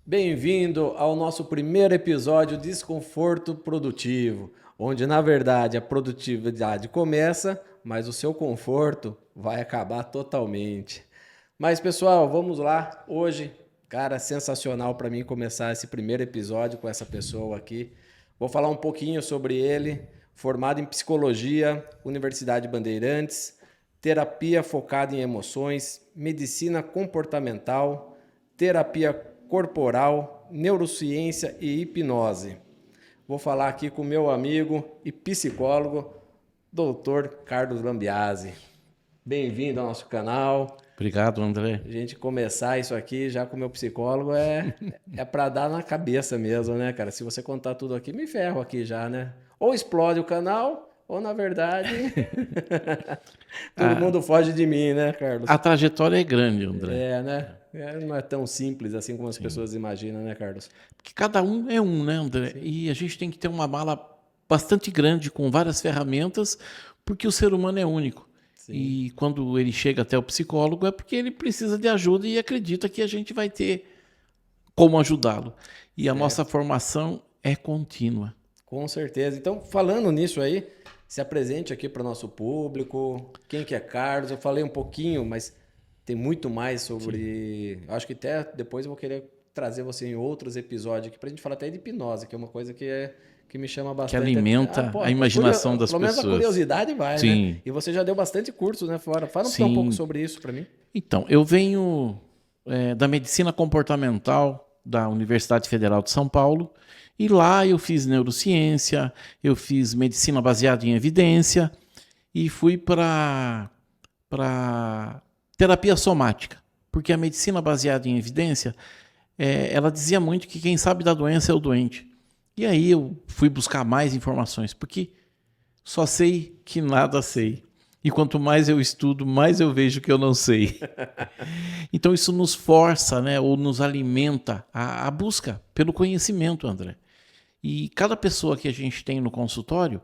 Bem-vindo ao nosso primeiro episódio Desconforto Produtivo, onde na verdade a produtividade começa, mas o seu conforto vai acabar totalmente. Mas pessoal, vamos lá. Hoje, cara, sensacional para mim começar esse primeiro episódio com essa pessoa aqui. Vou falar um pouquinho sobre ele, formado em psicologia, Universidade Bandeirantes, terapia focada em emoções, medicina comportamental, terapia corporal, neurociência e hipnose. Vou falar aqui com meu amigo e psicólogo, Dr. Carlos Lambiase. Bem-vindo ao nosso canal. Obrigado, André. A gente começar isso aqui já com o meu psicólogo é para dar na cabeça mesmo, né, cara? Se você contar tudo aqui, me ferro aqui já, né? Ou explode o canal, ou na verdade todo A, mundo foge de mim, né, Carlos? a trajetória é grande, André. É, né? Não é tão simples assim como as Sim. pessoas imaginam, né, Carlos? Porque cada um é um, né, André? Sim. E a gente tem que ter uma mala bastante grande com várias ferramentas, porque o ser humano é único. Sim. E quando ele chega até o psicólogo é porque ele precisa de ajuda e acredita que a gente vai ter como ajudá-lo. E a nossa Certo. formação é contínua. Com certeza. Então, falando nisso aí, se apresente aqui para o nosso público. Quem que é Carlos? Eu falei um pouquinho, mas tem muito mais Sim. sobre. Acho que até depois eu vou querer trazer você em outros episódios aqui para a gente falar até de hipnose, que é uma coisa que me chama Que bastante. alimenta a imaginação das Pelo menos a pessoas. curiosidade vai, né? Sim, E você já deu bastante curso, né, fora. Fala um pouco sim. sobre isso para mim. Então, eu venho da medicina comportamental da Universidade Federal de São Paulo e lá eu fiz neurociência, eu fiz medicina baseada em evidência e fui para terapia somática, porque a medicina baseada em evidência ela dizia muito que quem sabe da doença é o doente. E aí eu fui buscar mais informações, porque só sei que nada sei. E quanto mais eu estudo, mais eu vejo que eu não sei. Então isso nos força, né, ou nos alimenta a busca pelo conhecimento, André. E cada pessoa que a gente tem no consultório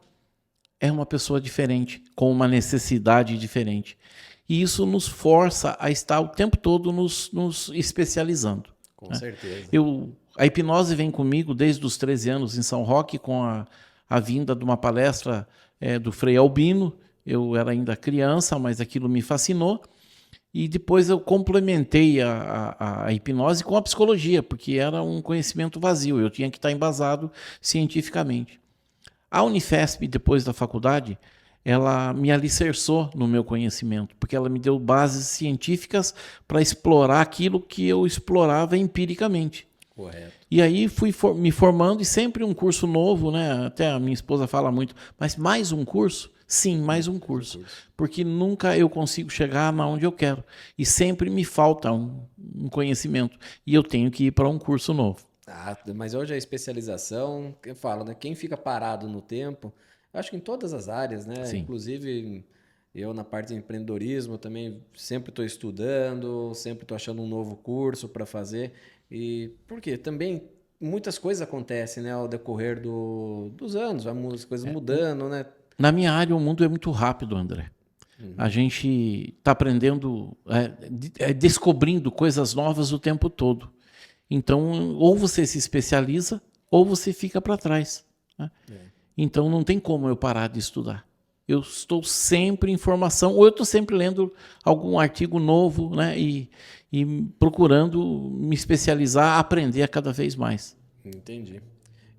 é uma pessoa diferente, com uma necessidade diferente. E isso nos força a estar o tempo todo nos especializando. Com Né? certeza. A hipnose vem comigo desde os 13 anos em São Roque, com a vinda de uma palestra do Frei Albino. Eu era ainda criança, mas aquilo me fascinou. E depois eu complementei a hipnose com a psicologia, porque era um conhecimento vazio, eu tinha que estar embasado cientificamente. A Unifesp, depois da faculdade, ela me alicerçou no meu conhecimento, porque ela me deu bases científicas para explorar aquilo que eu explorava empiricamente. Correto. E aí fui me formando e sempre um curso novo, né? Até a minha esposa fala muito, mas mais um curso? Sim, mais um curso. Porque nunca eu consigo chegar na onde eu quero. E sempre me falta um conhecimento. E eu tenho que ir para um curso novo. Ah, mas hoje a especialização, eu falo, né? Quem fica parado no tempo, acho que em todas as áreas, né? Sim. Inclusive eu na parte de empreendedorismo também sempre estou estudando, sempre estou achando um novo curso para fazer. E por quê? Também muitas coisas acontecem, né? Ao decorrer dos anos, as coisas mudando, né? Na minha área, o mundo é muito rápido, André. A gente está aprendendo, descobrindo coisas novas o tempo todo. Então, ou você se especializa, ou você fica para trás. Né? Então, não tem como eu parar de estudar. Eu estou sempre em formação, ou eu estou sempre lendo algum artigo novo, né? E procurando me especializar, aprender a cada vez mais. Entendi.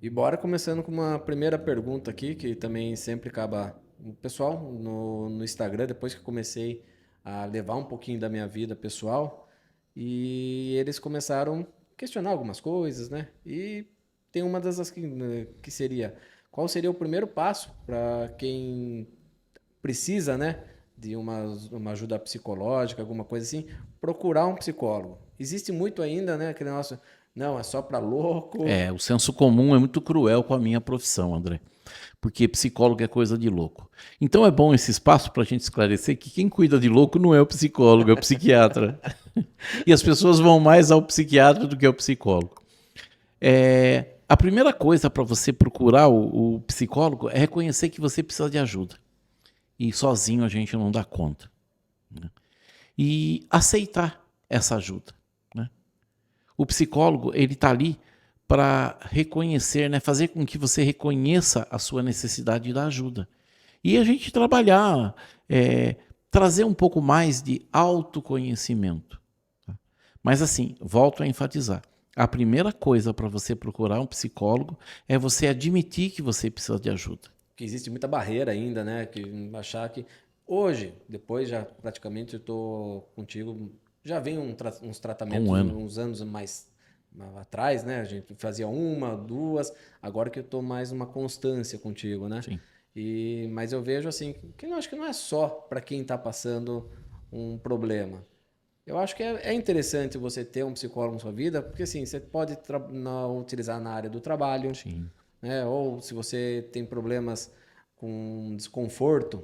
E bora começando com uma primeira pergunta aqui, que também sempre acaba. O pessoal no Instagram, depois que eu comecei a levar um pouquinho da minha vida pessoal, e eles começaram a questionar algumas coisas, né? E tem uma das que seria: qual seria o primeiro passo para quem precisa, né, de uma ajuda psicológica, alguma coisa assim, procurar um psicólogo? Existe muito ainda, né, aquele nosso, não, é só para louco. O senso comum é muito cruel com a minha profissão, André, porque psicólogo é coisa de louco. Então é bom esse espaço para a gente esclarecer que quem cuida de louco não é o psicólogo, é o psiquiatra. E as pessoas vão mais ao psiquiatra do que ao psicólogo. A primeira coisa para você procurar o psicólogo é reconhecer que você precisa de ajuda. E sozinho a gente não dá conta. Né? E aceitar essa ajuda. Né? O psicólogo, ele está ali para reconhecer, né? Fazer com que você reconheça a sua necessidade da ajuda. E a gente trabalhar, trazer um pouco mais de autoconhecimento. Tá? Mas assim, volto a enfatizar. A primeira coisa para você procurar um psicólogo é você admitir que você precisa de ajuda. Que existe muita barreira ainda, né? Que achar que hoje, depois já praticamente eu estou contigo, já vem uns tratamentos uns anos mais atrás, né? A gente fazia 1, 2, agora que eu estou mais uma constância contigo, né? Sim. Mas eu vejo assim, que eu acho que não é só para quem está passando um problema. Eu acho que é interessante você ter um psicólogo na sua vida, porque assim, você pode utilizar na área do trabalho, Sim. né? Ou se você tem problemas com desconforto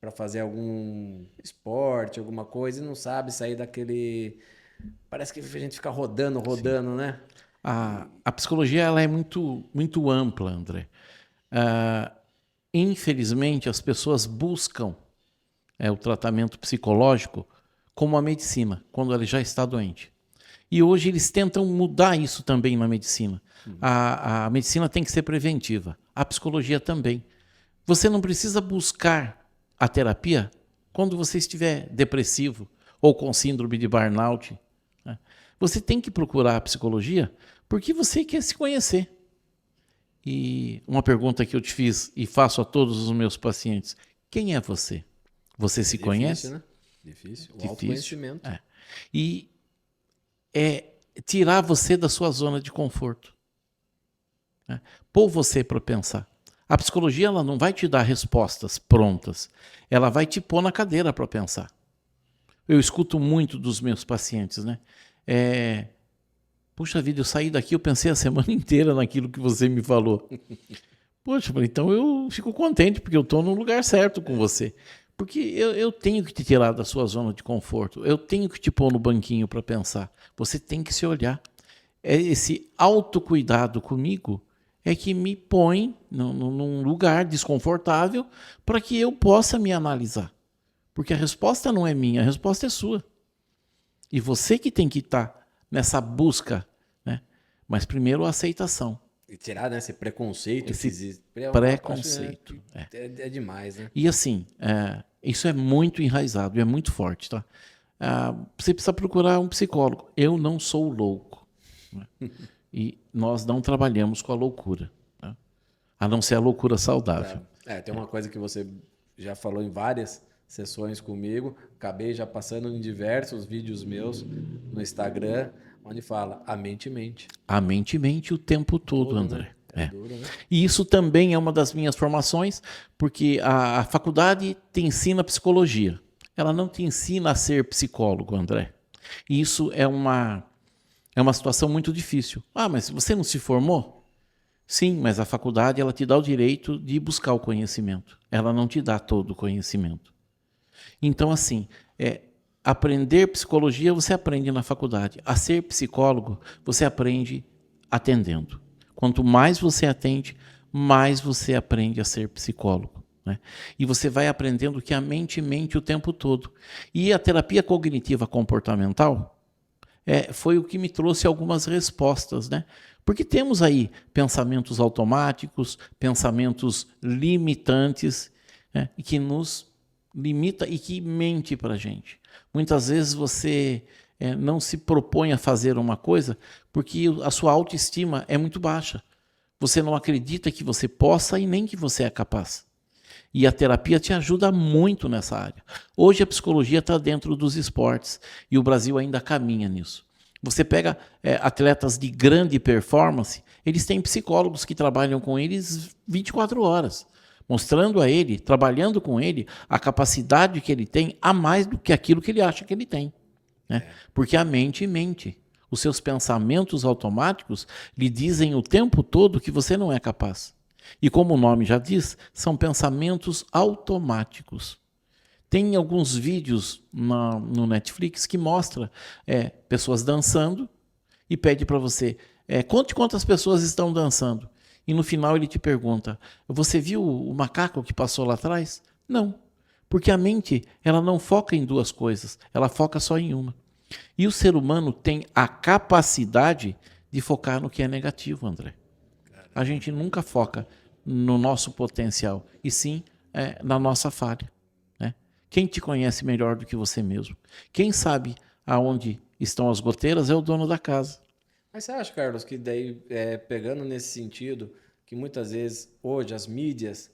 para fazer algum esporte, alguma coisa, e não sabe sair daquele... Parece que a gente fica rodando, né? A psicologia ela é muito, muito ampla, André. Infelizmente, as pessoas buscam o tratamento psicológico como a medicina, quando ela já está doente. E hoje eles tentam mudar isso também na medicina. A medicina tem que ser preventiva, a psicologia também. Você não precisa buscar a terapia quando você estiver depressivo ou com síndrome de burnout. Né? Você tem que procurar a psicologia porque você quer se conhecer. E uma pergunta que eu te fiz e faço a todos os meus pacientes: quem é você? Você se conhece? Né? Difícil. O autoconhecimento. E é tirar você da sua zona de conforto. Né? Pôr você para pensar. A psicologia ela não vai te dar respostas prontas. Ela vai te pôr na cadeira para pensar. Eu escuto muito dos meus pacientes, né? Puxa vida, eu saí daqui, eu pensei a semana inteira naquilo que você me falou. Poxa, então eu fico contente porque eu estou no lugar certo com você. Porque eu tenho que te tirar da sua zona de conforto. Eu tenho que te pôr no banquinho para pensar. Você tem que se olhar. Esse autocuidado comigo é que me põe num lugar desconfortável para que eu possa me analisar. Porque a resposta não é minha, a resposta é sua. E você que tem que estar nessa busca, né? Mas primeiro a aceitação. E tirar, né, esse preconceito. Preconceito. É demais, né? E assim, isso é muito enraizado, é muito forte, tá? Você precisa procurar um psicólogo. Eu não sou louco. Né? E nós não trabalhamos com a loucura. Né? A não ser a loucura saudável. Tem uma coisa que você já falou em várias sessões comigo. Acabei já passando em diversos vídeos meus no Instagram, onde fala: a mente mente. A mente mente o tempo todo, André. Né? Duro, né? E isso também é uma das minhas formações, porque a faculdade te ensina psicologia. Ela não te ensina a ser psicólogo, André. E isso é uma situação muito difícil. Mas você não se formou? Sim, mas a faculdade ela te dá o direito de buscar o conhecimento. Ela não te dá todo o conhecimento. Então, assim, aprender psicologia você aprende na faculdade. A ser psicólogo você aprende atendendo. Quanto mais você atende, mais você aprende a ser psicólogo. Né? E você vai aprendendo que a mente mente o tempo todo. E a terapia cognitiva comportamental foi o que me trouxe algumas respostas. Né? Porque temos aí pensamentos automáticos, pensamentos limitantes, né? E que nos limita e que mente para a gente. Muitas vezes você não se propõe a fazer uma coisa porque a sua autoestima é muito baixa. Você não acredita que você possa e nem que você é capaz. E a terapia te ajuda muito nessa área. Hoje a psicologia está dentro dos esportes e o Brasil ainda caminha nisso. Você pega atletas de grande performance, eles têm psicólogos que trabalham com eles 24 horas. Mostrando a ele, trabalhando com ele, a capacidade que ele tem a mais do que aquilo que ele acha que ele tem. Né? Porque a mente mente. Os seus pensamentos automáticos lhe dizem o tempo todo que você não é capaz. E como o nome já diz, são pensamentos automáticos. Tem alguns vídeos no Netflix que mostra pessoas dançando e pede para você, conte quantas pessoas estão dançando. E no final ele te pergunta: você viu o macaco que passou lá atrás? Não, porque a mente ela não foca em duas coisas, ela foca só em uma. E o ser humano tem a capacidade de focar no que é negativo, André. A gente nunca foca no nosso potencial, e sim na nossa falha. Né? Quem te conhece melhor do que você mesmo? Quem sabe aonde estão as goteiras é o dono da casa. Mas você acha, Carlos, que daí, pegando nesse sentido, que muitas vezes hoje as mídias,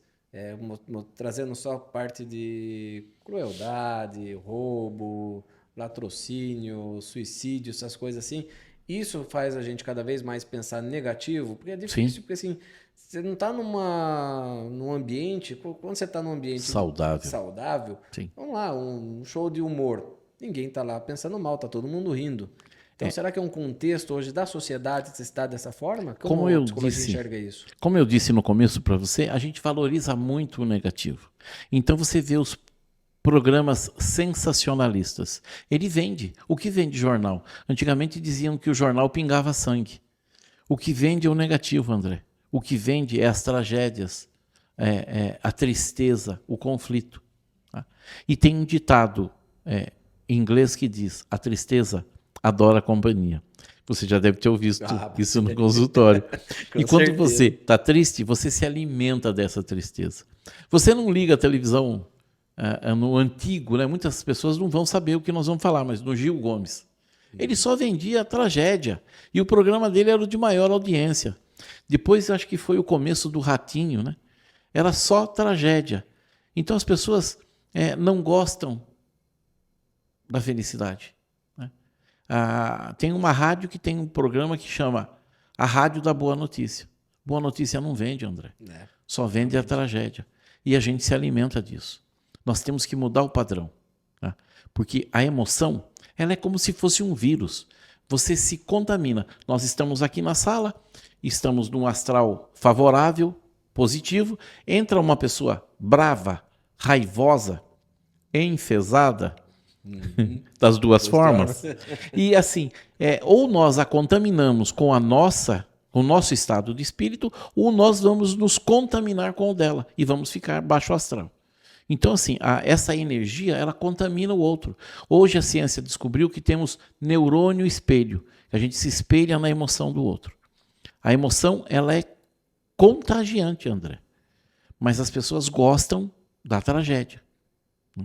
trazendo só parte de crueldade, roubo, latrocínio, suicídio, essas coisas assim, isso faz a gente cada vez mais pensar negativo? Porque é difícil, Sim. porque assim, você não está num ambiente, quando você está num ambiente saudável, Sim. vamos lá, um show de humor, ninguém está lá pensando mal, tá todo mundo rindo. Então, será que é um contexto hoje da sociedade que está dessa forma? Como a psicologia enxerga isso? Como eu disse no começo para você, a gente valoriza muito o negativo. Então você vê os programas sensacionalistas. Ele vende. O que vende jornal? Antigamente diziam que o jornal pingava sangue. O que vende é o negativo, André. O que vende é as tragédias, a tristeza, o conflito. Tá? E tem um ditado em inglês que diz: a tristeza adora a companhia. Você já deve ter ouvido isso no consultório. E quando você está triste, você se alimenta dessa tristeza. Você não liga a televisão no antigo, né? Muitas pessoas não vão saber o que nós vamos falar, mas no Gil Gomes. Ele só vendia tragédia. E o programa dele era o de maior audiência. Depois, acho que foi o começo do Ratinho, né? Era só tragédia. Então, as pessoas não gostam da felicidade. Tem uma rádio que tem um programa que chama A Rádio da Boa Notícia. Boa notícia não vende, André. Só vende a tragédia. E a gente se alimenta disso. Nós temos que mudar o padrão. Tá? Porque a emoção, ela é como se fosse um vírus. Você se contamina. Nós estamos aqui na sala, estamos num astral favorável, positivo. Entra uma pessoa brava, raivosa, enfesada, das duas formas. E assim, ou nós a contaminamos com o nosso estado de espírito, ou nós vamos nos contaminar com o dela e vamos ficar baixo astral. Então, assim, essa energia, ela contamina o outro. Hoje a ciência descobriu que temos neurônio espelho, que a gente se espelha na emoção do outro. A emoção, ela é contagiante, André. Mas as pessoas gostam da tragédia.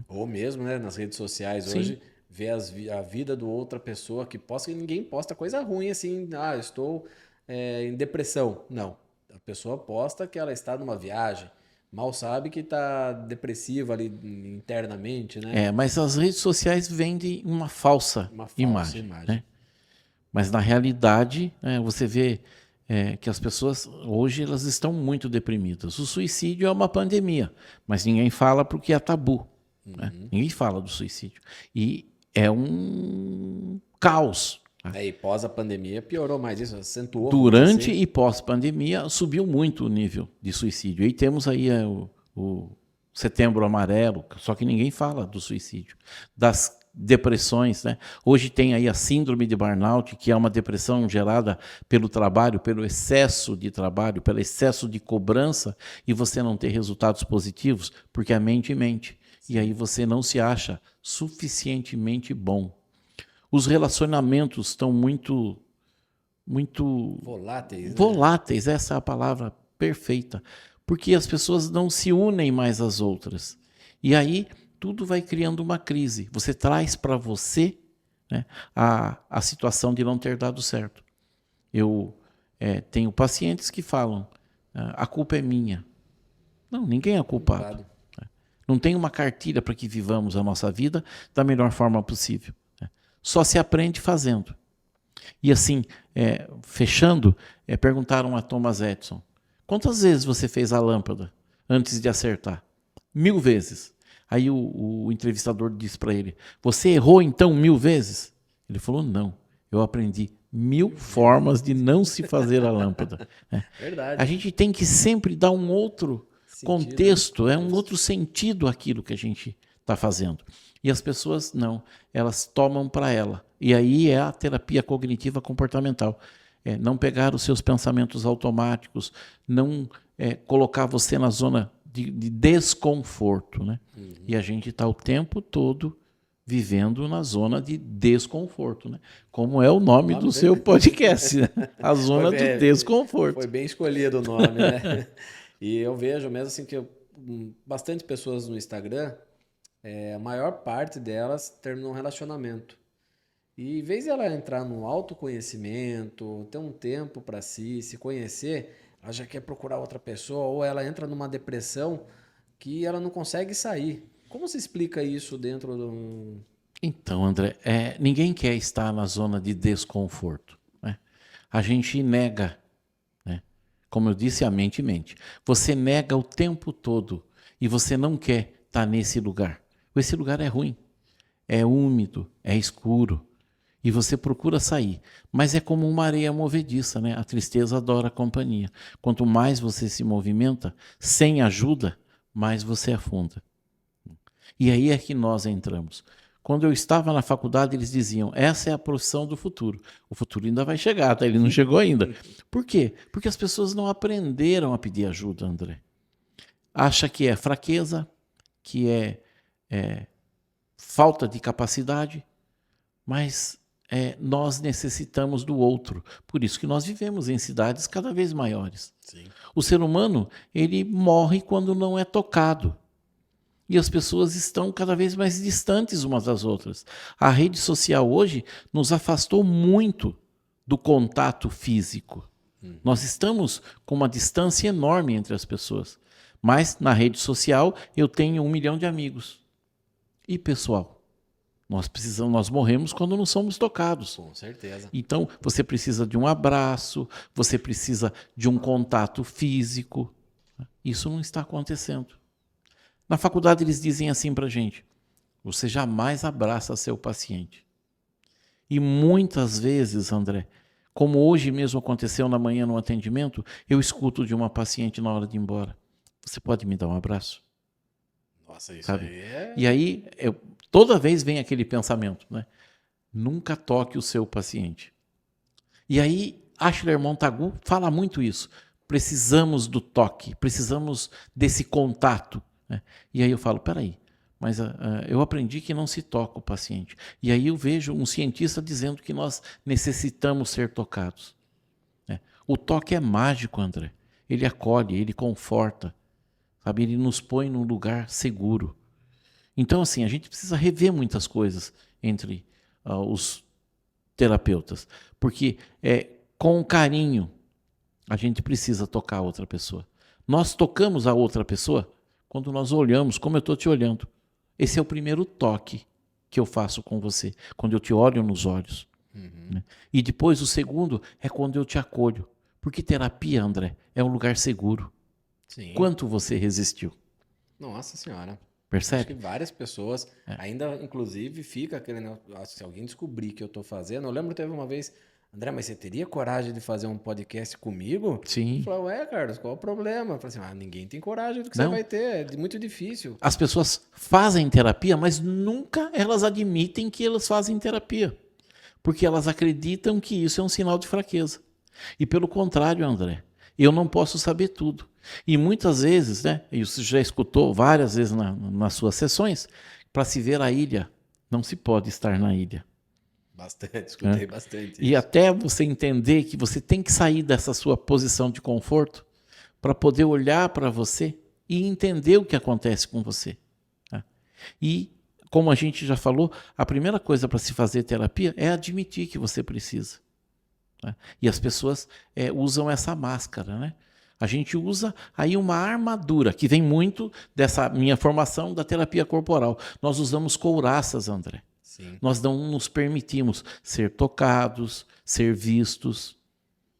Ou mesmo, né, nas redes sociais hoje, ver a vida de outra pessoa que posta, e ninguém posta coisa ruim assim, estou em depressão. Não, a pessoa posta que ela está numa viagem, mal sabe que está depressiva ali internamente, né? Mas as redes sociais vendem uma falsa imagem. Né? Mas na realidade, você vê que as pessoas hoje elas estão muito deprimidas. O suicídio é uma pandemia, mas ninguém fala porque é tabu. Né? Ninguém fala do suicídio. E é um caos. E pós a pandemia piorou mais isso, acentuou. Durante e pós-pandemia subiu muito o nível de suicídio. E temos aí o Setembro Amarelo, só que ninguém fala do suicídio. Das depressões, né? Hoje tem aí a síndrome de burnout, que é uma depressão gerada pelo trabalho, pelo excesso de trabalho, pelo excesso de cobrança, e você não ter resultados positivos, porque a mente mente. E aí você não se acha suficientemente bom. Os relacionamentos estão muito voláteis. Voláteis, essa é a palavra perfeita. Porque as pessoas não se unem mais às outras. E aí tudo vai criando uma crise. Você traz para você, né, a situação de não ter dado certo. Eu tenho pacientes que falam, a culpa é minha. Não, ninguém é culpado. Não tem uma cartilha para que vivamos a nossa vida da melhor forma possível. Só se aprende fazendo. E assim, fechando, perguntaram a Thomas Edison, quantas vezes você fez a lâmpada antes de acertar? 1000 vezes. Aí o entrevistador disse para ele, você errou então 1000 vezes? Ele falou, não, eu aprendi 1000 formas de não se fazer a lâmpada. Verdade. A gente tem que sempre dar um outro contexto, um outro sentido àquilo que a gente está fazendo. E as pessoas não, elas tomam para ela. E aí é a terapia cognitiva comportamental. Não pegar os seus pensamentos automáticos, não colocar você na zona de desconforto. Né? E a gente está o tempo todo vivendo na zona de desconforto, né? Como é o nome do seu podcast, né? A zona do desconforto. Foi bem escolhido o nome, né? E eu vejo mesmo assim que bastante pessoas no Instagram, a maior parte delas terminam um relacionamento. E em vez de ela entrar no autoconhecimento, ter um tempo para si, se conhecer, ela já quer procurar outra pessoa, ou ela entra numa depressão que ela não consegue sair. Como se explica isso dentro do... Então, André, ninguém quer estar na zona de desconforto, né? A gente nega, né? Como eu disse, a mente mente. Você nega o tempo todo e você não quer estar nesse lugar. Esse lugar é ruim, é úmido, é escuro e você procura sair. Mas é como uma areia movediça, né? A tristeza adora a companhia. Quanto mais você se movimenta, sem ajuda, mais você afunda. E aí é que nós entramos. Quando eu estava na faculdade, eles diziam, essa é a profissão do futuro. O futuro ainda vai chegar, tá? Ele não chegou ainda. Por quê? Porque as pessoas não aprenderam a pedir ajuda, André. Acha que é fraqueza, que é falta de capacidade, mas nós necessitamos do outro. Por isso que nós vivemos em cidades cada vez maiores. Sim. O ser humano, ele morre quando não é tocado. E as pessoas estão cada vez mais distantes umas das outras. A rede social hoje nos afastou muito do contato físico. Nós estamos com uma distância enorme entre as pessoas. Mas na rede social eu tenho 1 milhão de amigos. E pessoal, nós morremos quando não somos tocados. Com certeza. Então você precisa de um abraço, você precisa de um contato físico. Isso não está acontecendo. Na faculdade eles dizem assim para a gente, você jamais abraça seu paciente. E muitas vezes, André, como hoje mesmo aconteceu na manhã no atendimento, eu escuto de uma paciente na hora de ir embora, você pode me dar um abraço? Nossa, isso Sabe? aí é... E aí, toda vez vem aquele pensamento, né? Nunca toque o seu paciente. E aí, Ashler Montagu fala muito isso. Precisamos do toque, precisamos desse contato. E aí eu falo, peraí, mas eu aprendi que não se toca o paciente. E aí eu vejo um cientista dizendo que nós necessitamos ser tocados. O toque é mágico, André. Ele acolhe, ele conforta, sabe? Ele nos põe num lugar seguro. Então, assim, a gente precisa rever muitas coisas entre os terapeutas. Porque com carinho a gente precisa tocar a outra pessoa. Nós tocamos a outra pessoa quando nós olhamos, como eu estou te olhando. Esse é o primeiro toque que eu faço com você, quando eu te olho nos olhos. Né? E depois o segundo é quando eu te acolho. Porque terapia, André, é um lugar seguro. Sim. Quanto você resistiu? Nossa Senhora. Percebe? Acho que várias pessoas, ainda inclusive fica aquele negócio, se alguém descobrir que eu estou fazendo, eu lembro que teve uma vez, André, mas você teria coragem de fazer um podcast comigo? Sim. Eu falei, ué, Carlos, qual o problema? Eu falei assim, ninguém tem coragem do que você vai ter, é muito difícil. As pessoas fazem terapia, mas nunca elas admitem que elas fazem terapia. Porque elas acreditam que isso é um sinal de fraqueza. E pelo contrário, André, eu não posso saber tudo. E muitas vezes, né, e você já escutou várias vezes nas suas sessões, para se ver a ilha, não se pode estar na ilha. Bastante, escutei bastante isso. E até você entender que você tem que sair dessa sua posição de conforto para poder olhar para você e entender o que acontece com você. Tá? E, como a gente já falou, a primeira coisa para se fazer terapia é admitir que você precisa. Tá? E as pessoas usam essa máscara, né? A gente usa aí uma armadura, que vem muito dessa minha formação da terapia corporal. Nós usamos couraças, André. Sim. Nós não nos permitimos ser tocados, ser vistos.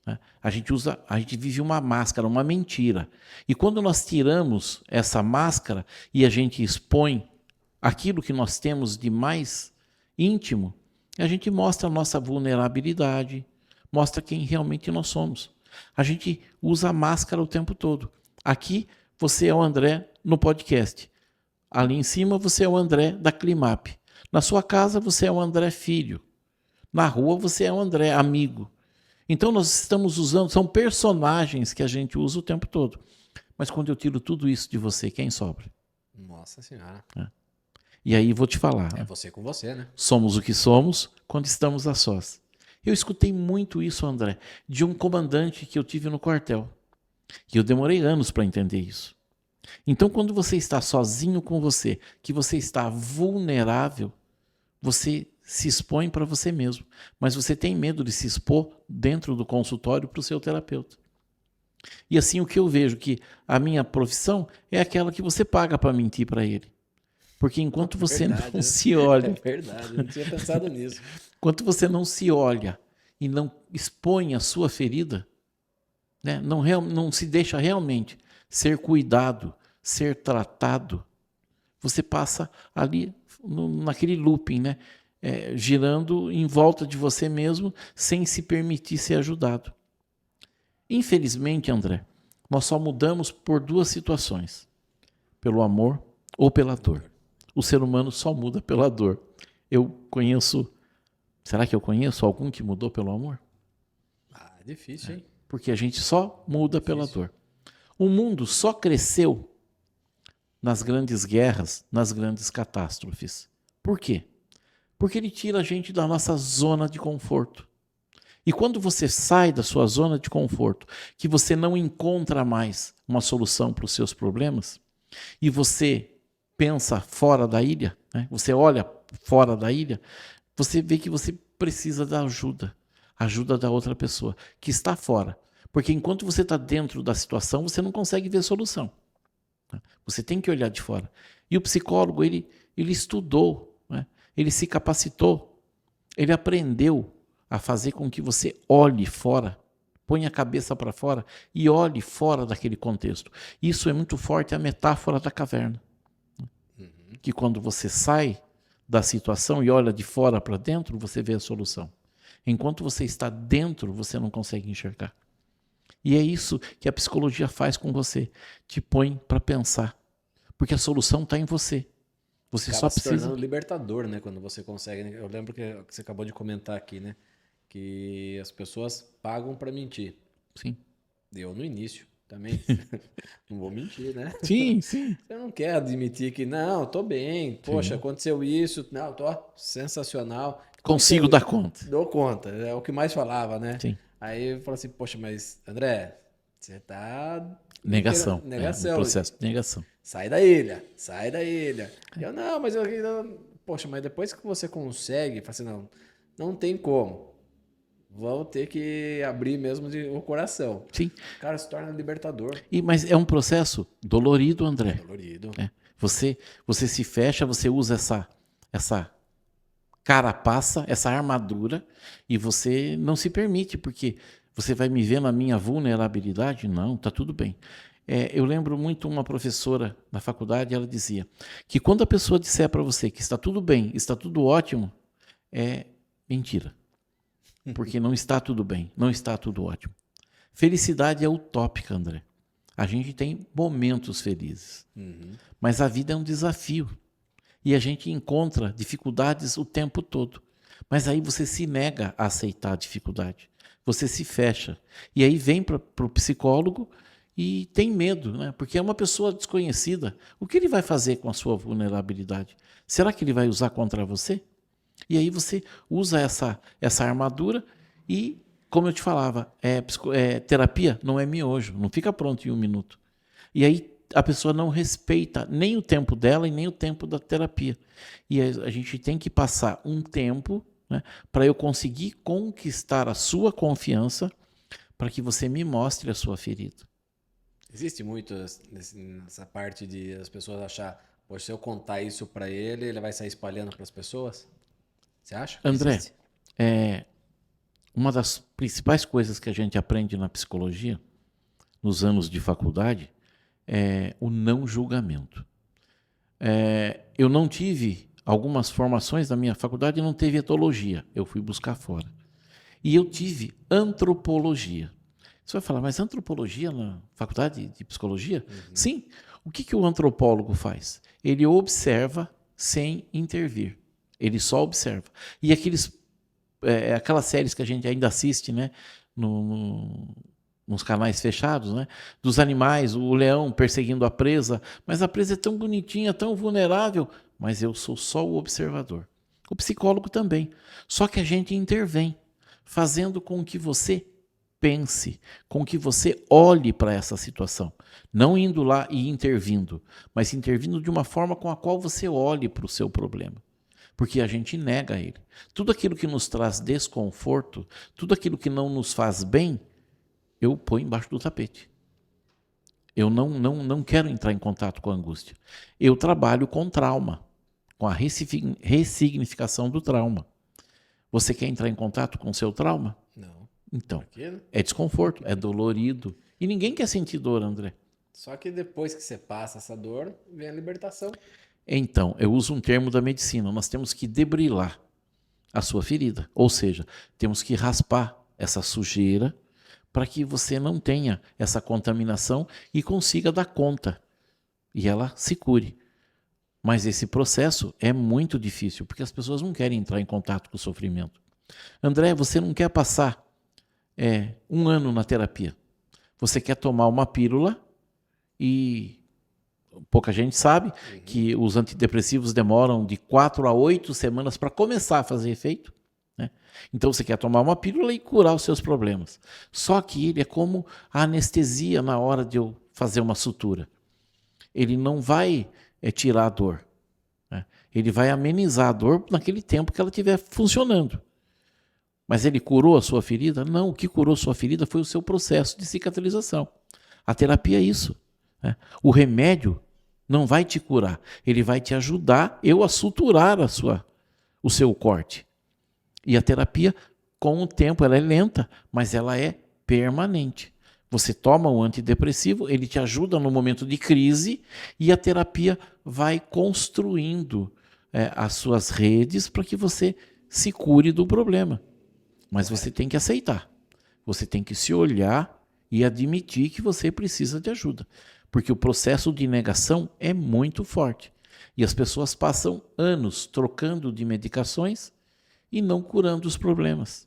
Né? A gente vive uma máscara, uma mentira. E quando nós tiramos essa máscara e a gente expõe aquilo que nós temos de mais íntimo, a gente mostra a nossa vulnerabilidade, mostra quem realmente nós somos. A gente usa a máscara o tempo todo. Aqui você é o André no podcast. Ali em cima você é o André da Climap. Na sua casa você é o André filho. Na rua você é o André amigo. Então nós estamos usando, são personagens que a gente usa o tempo todo. Mas quando eu tiro tudo isso de você, quem sobra? Nossa Senhora. E aí vou te falar, É você com você, né? somos o que somos quando estamos a sós. Eu escutei muito isso, André, de um comandante que eu tive no quartel. E eu demorei anos para entender isso. Então, quando você está sozinho com você, que você está vulnerável, você se expõe para você mesmo. Mas você tem medo de se expor dentro do consultório para o seu terapeuta. E assim o que eu vejo que a minha profissão é aquela que você paga para mentir para ele. Porque enquanto você Verdade, não né? se olha, É verdade, eu não tinha pensado nisso. enquanto você não se olha e não expõe a sua ferida, né, não se deixa realmente ser cuidado, ser tratado, você passa ali naquele looping, né, girando em volta de você mesmo sem se permitir ser ajudado. Infelizmente, André, nós só mudamos por duas situações: pelo amor ou pela dor. O ser humano só muda pela dor. Eu conheço. Será que eu conheço algum que mudou pelo amor? Ah, difícil, hein? Porque a gente só muda pela dor. O mundo só cresceu nas grandes guerras, nas grandes catástrofes. Por quê? Porque ele tira a gente da nossa zona de conforto. E quando você sai da sua zona de conforto, que você não encontra mais uma solução para os seus problemas, e você pensa fora da ilha, né? Você olha fora da ilha, você vê que você precisa da ajuda da outra pessoa, que está fora. Porque enquanto você está dentro da situação, você não consegue ver solução. Você tem que olhar de fora. E o psicólogo, ele estudou, né? Ele se capacitou, ele aprendeu a fazer com que você olhe fora, ponha a cabeça para fora e olhe fora daquele contexto. Isso é muito forte, a metáfora da caverna. Que quando você sai da situação e olha de fora para dentro, você vê a solução. Enquanto você está dentro, você não consegue enxergar. E é isso que a psicologia faz com você. Te põe para pensar. Porque a solução está em você. Você Acaba só se precisa... tornando libertador, né? Quando você consegue, né? Eu lembro que você acabou de comentar aqui, né? Que as pessoas pagam para mentir. Sim. Eu no início também. Não vou mentir, né? Sim, sim. Você não quer admitir que, não, tô bem. Poxa, Sim. aconteceu isso. Não, tô sensacional. Consigo dar conta. Dou conta. É o que mais falava, né? Sim. Aí eu falo assim, poxa, mas André, você tá... Negação. Negação. Um processo de negação. Sai da ilha, sai da ilha. Eu, não, mas eu... Poxa, mas depois que você consegue, fala assim, não tem como. Vou ter que abrir mesmo o coração. Sim. Cara, se torna libertador. Mas é um processo dolorido, André. Dolorido. Você se fecha, você usa essa carapaça, essa armadura, e você não se permite, porque você vai me ver na minha vulnerabilidade? Não, tá tudo bem. Eu lembro muito uma professora na faculdade, ela dizia que quando a pessoa disser para você que está tudo bem, está tudo ótimo, é mentira. Porque não está tudo bem, não está tudo ótimo. Felicidade é utópica, André. A gente tem momentos felizes, mas a vida é um desafio. E a gente encontra dificuldades o tempo todo. Mas aí você se nega a aceitar a dificuldade. Você se fecha. E aí vem para o psicólogo e tem medo, né? Porque é uma pessoa desconhecida. O que ele vai fazer com a sua vulnerabilidade? Será que ele vai usar contra você? E aí você usa essa armadura e, como eu te falava, terapia não é miojo, não fica pronto em 1 minuto. E aí a pessoa não respeita nem o tempo dela e nem o tempo da terapia. E a gente tem que passar um tempo, né, para eu conseguir conquistar a sua confiança, para que você me mostre a sua ferida. Existe muito nessa parte de as pessoas achar, poxa, se eu contar isso para ele, ele vai sair espalhando para as pessoas? Você acha? André, Existe? uma das principais coisas que a gente aprende na psicologia, nos anos de faculdade, é o não julgamento. Eu não tive algumas formações na minha faculdade, não teve etologia, eu fui buscar fora. E eu tive antropologia. Você vai falar, mas antropologia na faculdade de psicologia? Sim. O que o antropólogo faz? Ele observa sem intervir. Ele só observa. E aquelas séries que a gente ainda assiste, né, nos canais fechados, né, dos animais, o leão perseguindo a presa, mas a presa é tão bonitinha, tão vulnerável, mas eu sou só o observador. O psicólogo também. Só que a gente intervém, fazendo com que você pense, com que você olhe para essa situação. Não indo lá e intervindo, mas intervindo de uma forma com a qual você olhe para o seu problema. Porque a gente nega ele. Tudo aquilo que nos traz desconforto, tudo aquilo que não nos faz bem, eu ponho embaixo do tapete. Eu não quero entrar em contato com a angústia. Eu trabalho com trauma, com a ressignificação do trauma. Você quer entrar em contato com o seu trauma? Não. Então, é desconforto, é dolorido. E ninguém quer sentir dor, André. Só que depois que você passa essa dor, vem a libertação. Então, eu uso um termo da medicina. Nós temos que debrilar a sua ferida. Ou seja, temos que raspar essa sujeira para que você não tenha essa contaminação e consiga dar conta. E ela se cure. Mas esse processo é muito difícil, porque as pessoas não querem entrar em contato com o sofrimento. André, você não quer passar 1 ano na terapia. Você quer tomar uma pílula e pouca gente sabe que os antidepressivos demoram de 4 a 8 semanas para começar a fazer efeito. Né? Então você quer tomar uma pílula e curar os seus problemas. Só que ele é como a anestesia na hora de eu fazer uma sutura. Ele não vai tirar a dor. Né? Ele vai amenizar a dor naquele tempo que ela estiver funcionando. Mas ele curou a sua ferida? Não, o que curou sua ferida foi o seu processo de cicatrização. A terapia é isso. Né? O remédio não vai te curar, ele vai te ajudar a suturar o seu corte. E a terapia, com o tempo, ela é lenta, mas ela é permanente. Você toma o antidepressivo, ele te ajuda no momento de crise e a terapia vai construindo as suas redes para que você se cure do problema. Mas você tem que aceitar, você tem que se olhar e admitir que você precisa de ajuda. Porque o processo de negação é muito forte. E as pessoas passam anos trocando de medicações e não curando os problemas.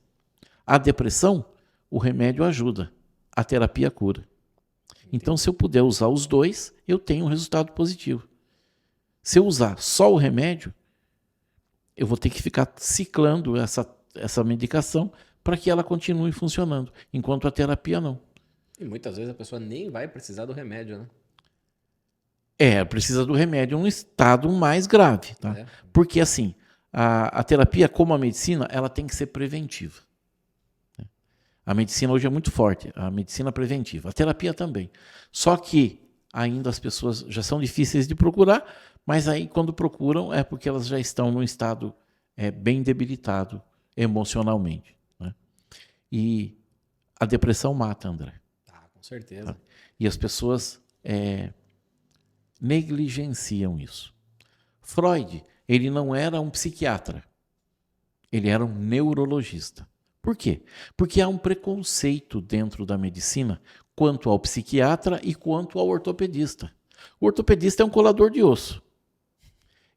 A depressão, o remédio ajuda, a terapia cura. Então, se eu puder usar os dois, eu tenho um resultado positivo. Se eu usar só o remédio, eu vou ter que ficar ciclando essa medicação para que ela continue funcionando, enquanto a terapia não. E muitas vezes a pessoa nem vai precisar do remédio, né? Precisa do remédio em um estado mais grave, tá? Porque assim, a terapia, como a medicina, ela tem que ser preventiva. A medicina hoje é muito forte, a medicina preventiva. A terapia também. Só que ainda as pessoas já são difíceis de procurar, mas aí quando procuram é porque elas já estão num estado bem debilitado emocionalmente. Né? E a depressão mata, André. Com certeza. E as pessoas negligenciam isso. Freud, ele não era um psiquiatra, ele era um neurologista. Por quê? Porque há um preconceito dentro da medicina quanto ao psiquiatra e quanto ao ortopedista. O ortopedista é um colador de osso.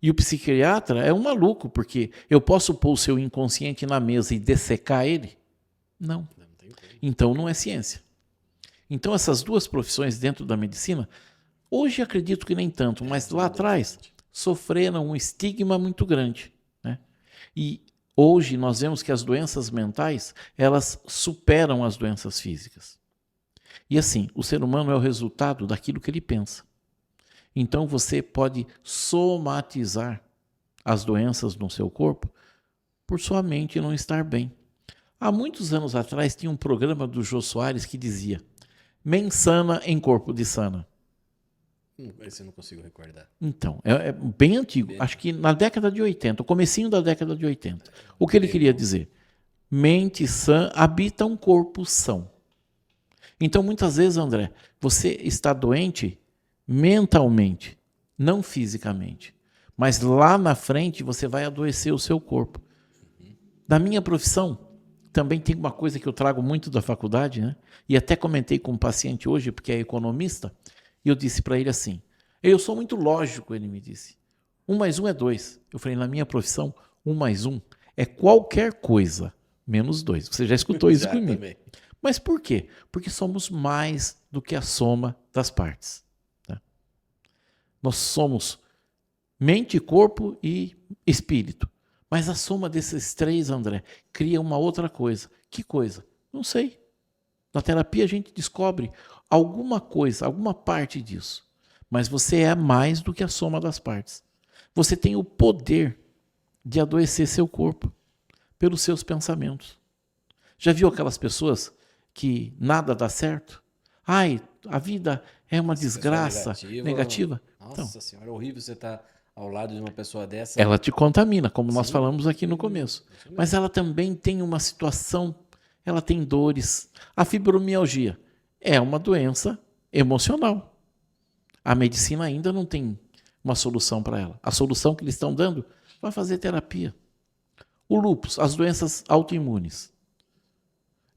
E o psiquiatra é um maluco, porque eu posso pôr o seu inconsciente na mesa e dessecar ele? Não. Então não é ciência. Então essas duas profissões dentro da medicina, hoje acredito que nem tanto, mas lá atrás sofreram um estigma muito grande. Né? E hoje nós vemos que as doenças mentais, elas superam as doenças físicas. E assim, o ser humano é o resultado daquilo que ele pensa. Então você pode somatizar as doenças no seu corpo por sua mente não estar bem. Há muitos anos atrás tinha um programa do Jô Soares que dizia: "Mens sana em corpo de sana". Esse eu não consigo recordar. Então, é bem antigo. Acho que na década de 80, o comecinho da década de 80. O que ele queria dizer? Mente sã habita um corpo são. Então, muitas vezes, André, você está doente mentalmente, não fisicamente. Mas lá na frente você vai adoecer o seu corpo. Na minha profissão, também tem uma coisa que eu trago muito da faculdade, né? E até comentei com um paciente hoje, porque é economista, e eu disse para ele assim: eu sou muito lógico, ele me disse. 1 mais 1 é 2. Eu falei, na minha profissão, 1 mais 1 é qualquer coisa menos 2. Você já escutou isso comigo. Também. Mas por quê? Porque somos mais do que a soma das partes. Tá? Nós somos Mente, corpo e espírito. Mas a soma desses três, André, cria uma outra coisa. Que coisa? Não sei. Na terapia a gente descobre alguma coisa, alguma parte disso. Mas você é mais do que a soma das partes. Você tem o poder de adoecer seu corpo pelos seus pensamentos. Já viu aquelas pessoas que nada dá certo? Ai, a vida é uma desgraça negativa. Nossa Então, senhora, é horrível você estar ao lado de uma pessoa dessa. ela te contamina, como nós Sim, falamos aqui no começo. Mas ela também tem uma situação, ela tem dores. A fibromialgia é uma doença emocional. A medicina ainda não tem uma solução para ela. A solução que eles estão dando vai fazer terapia. O lúpus, as doenças autoimunes.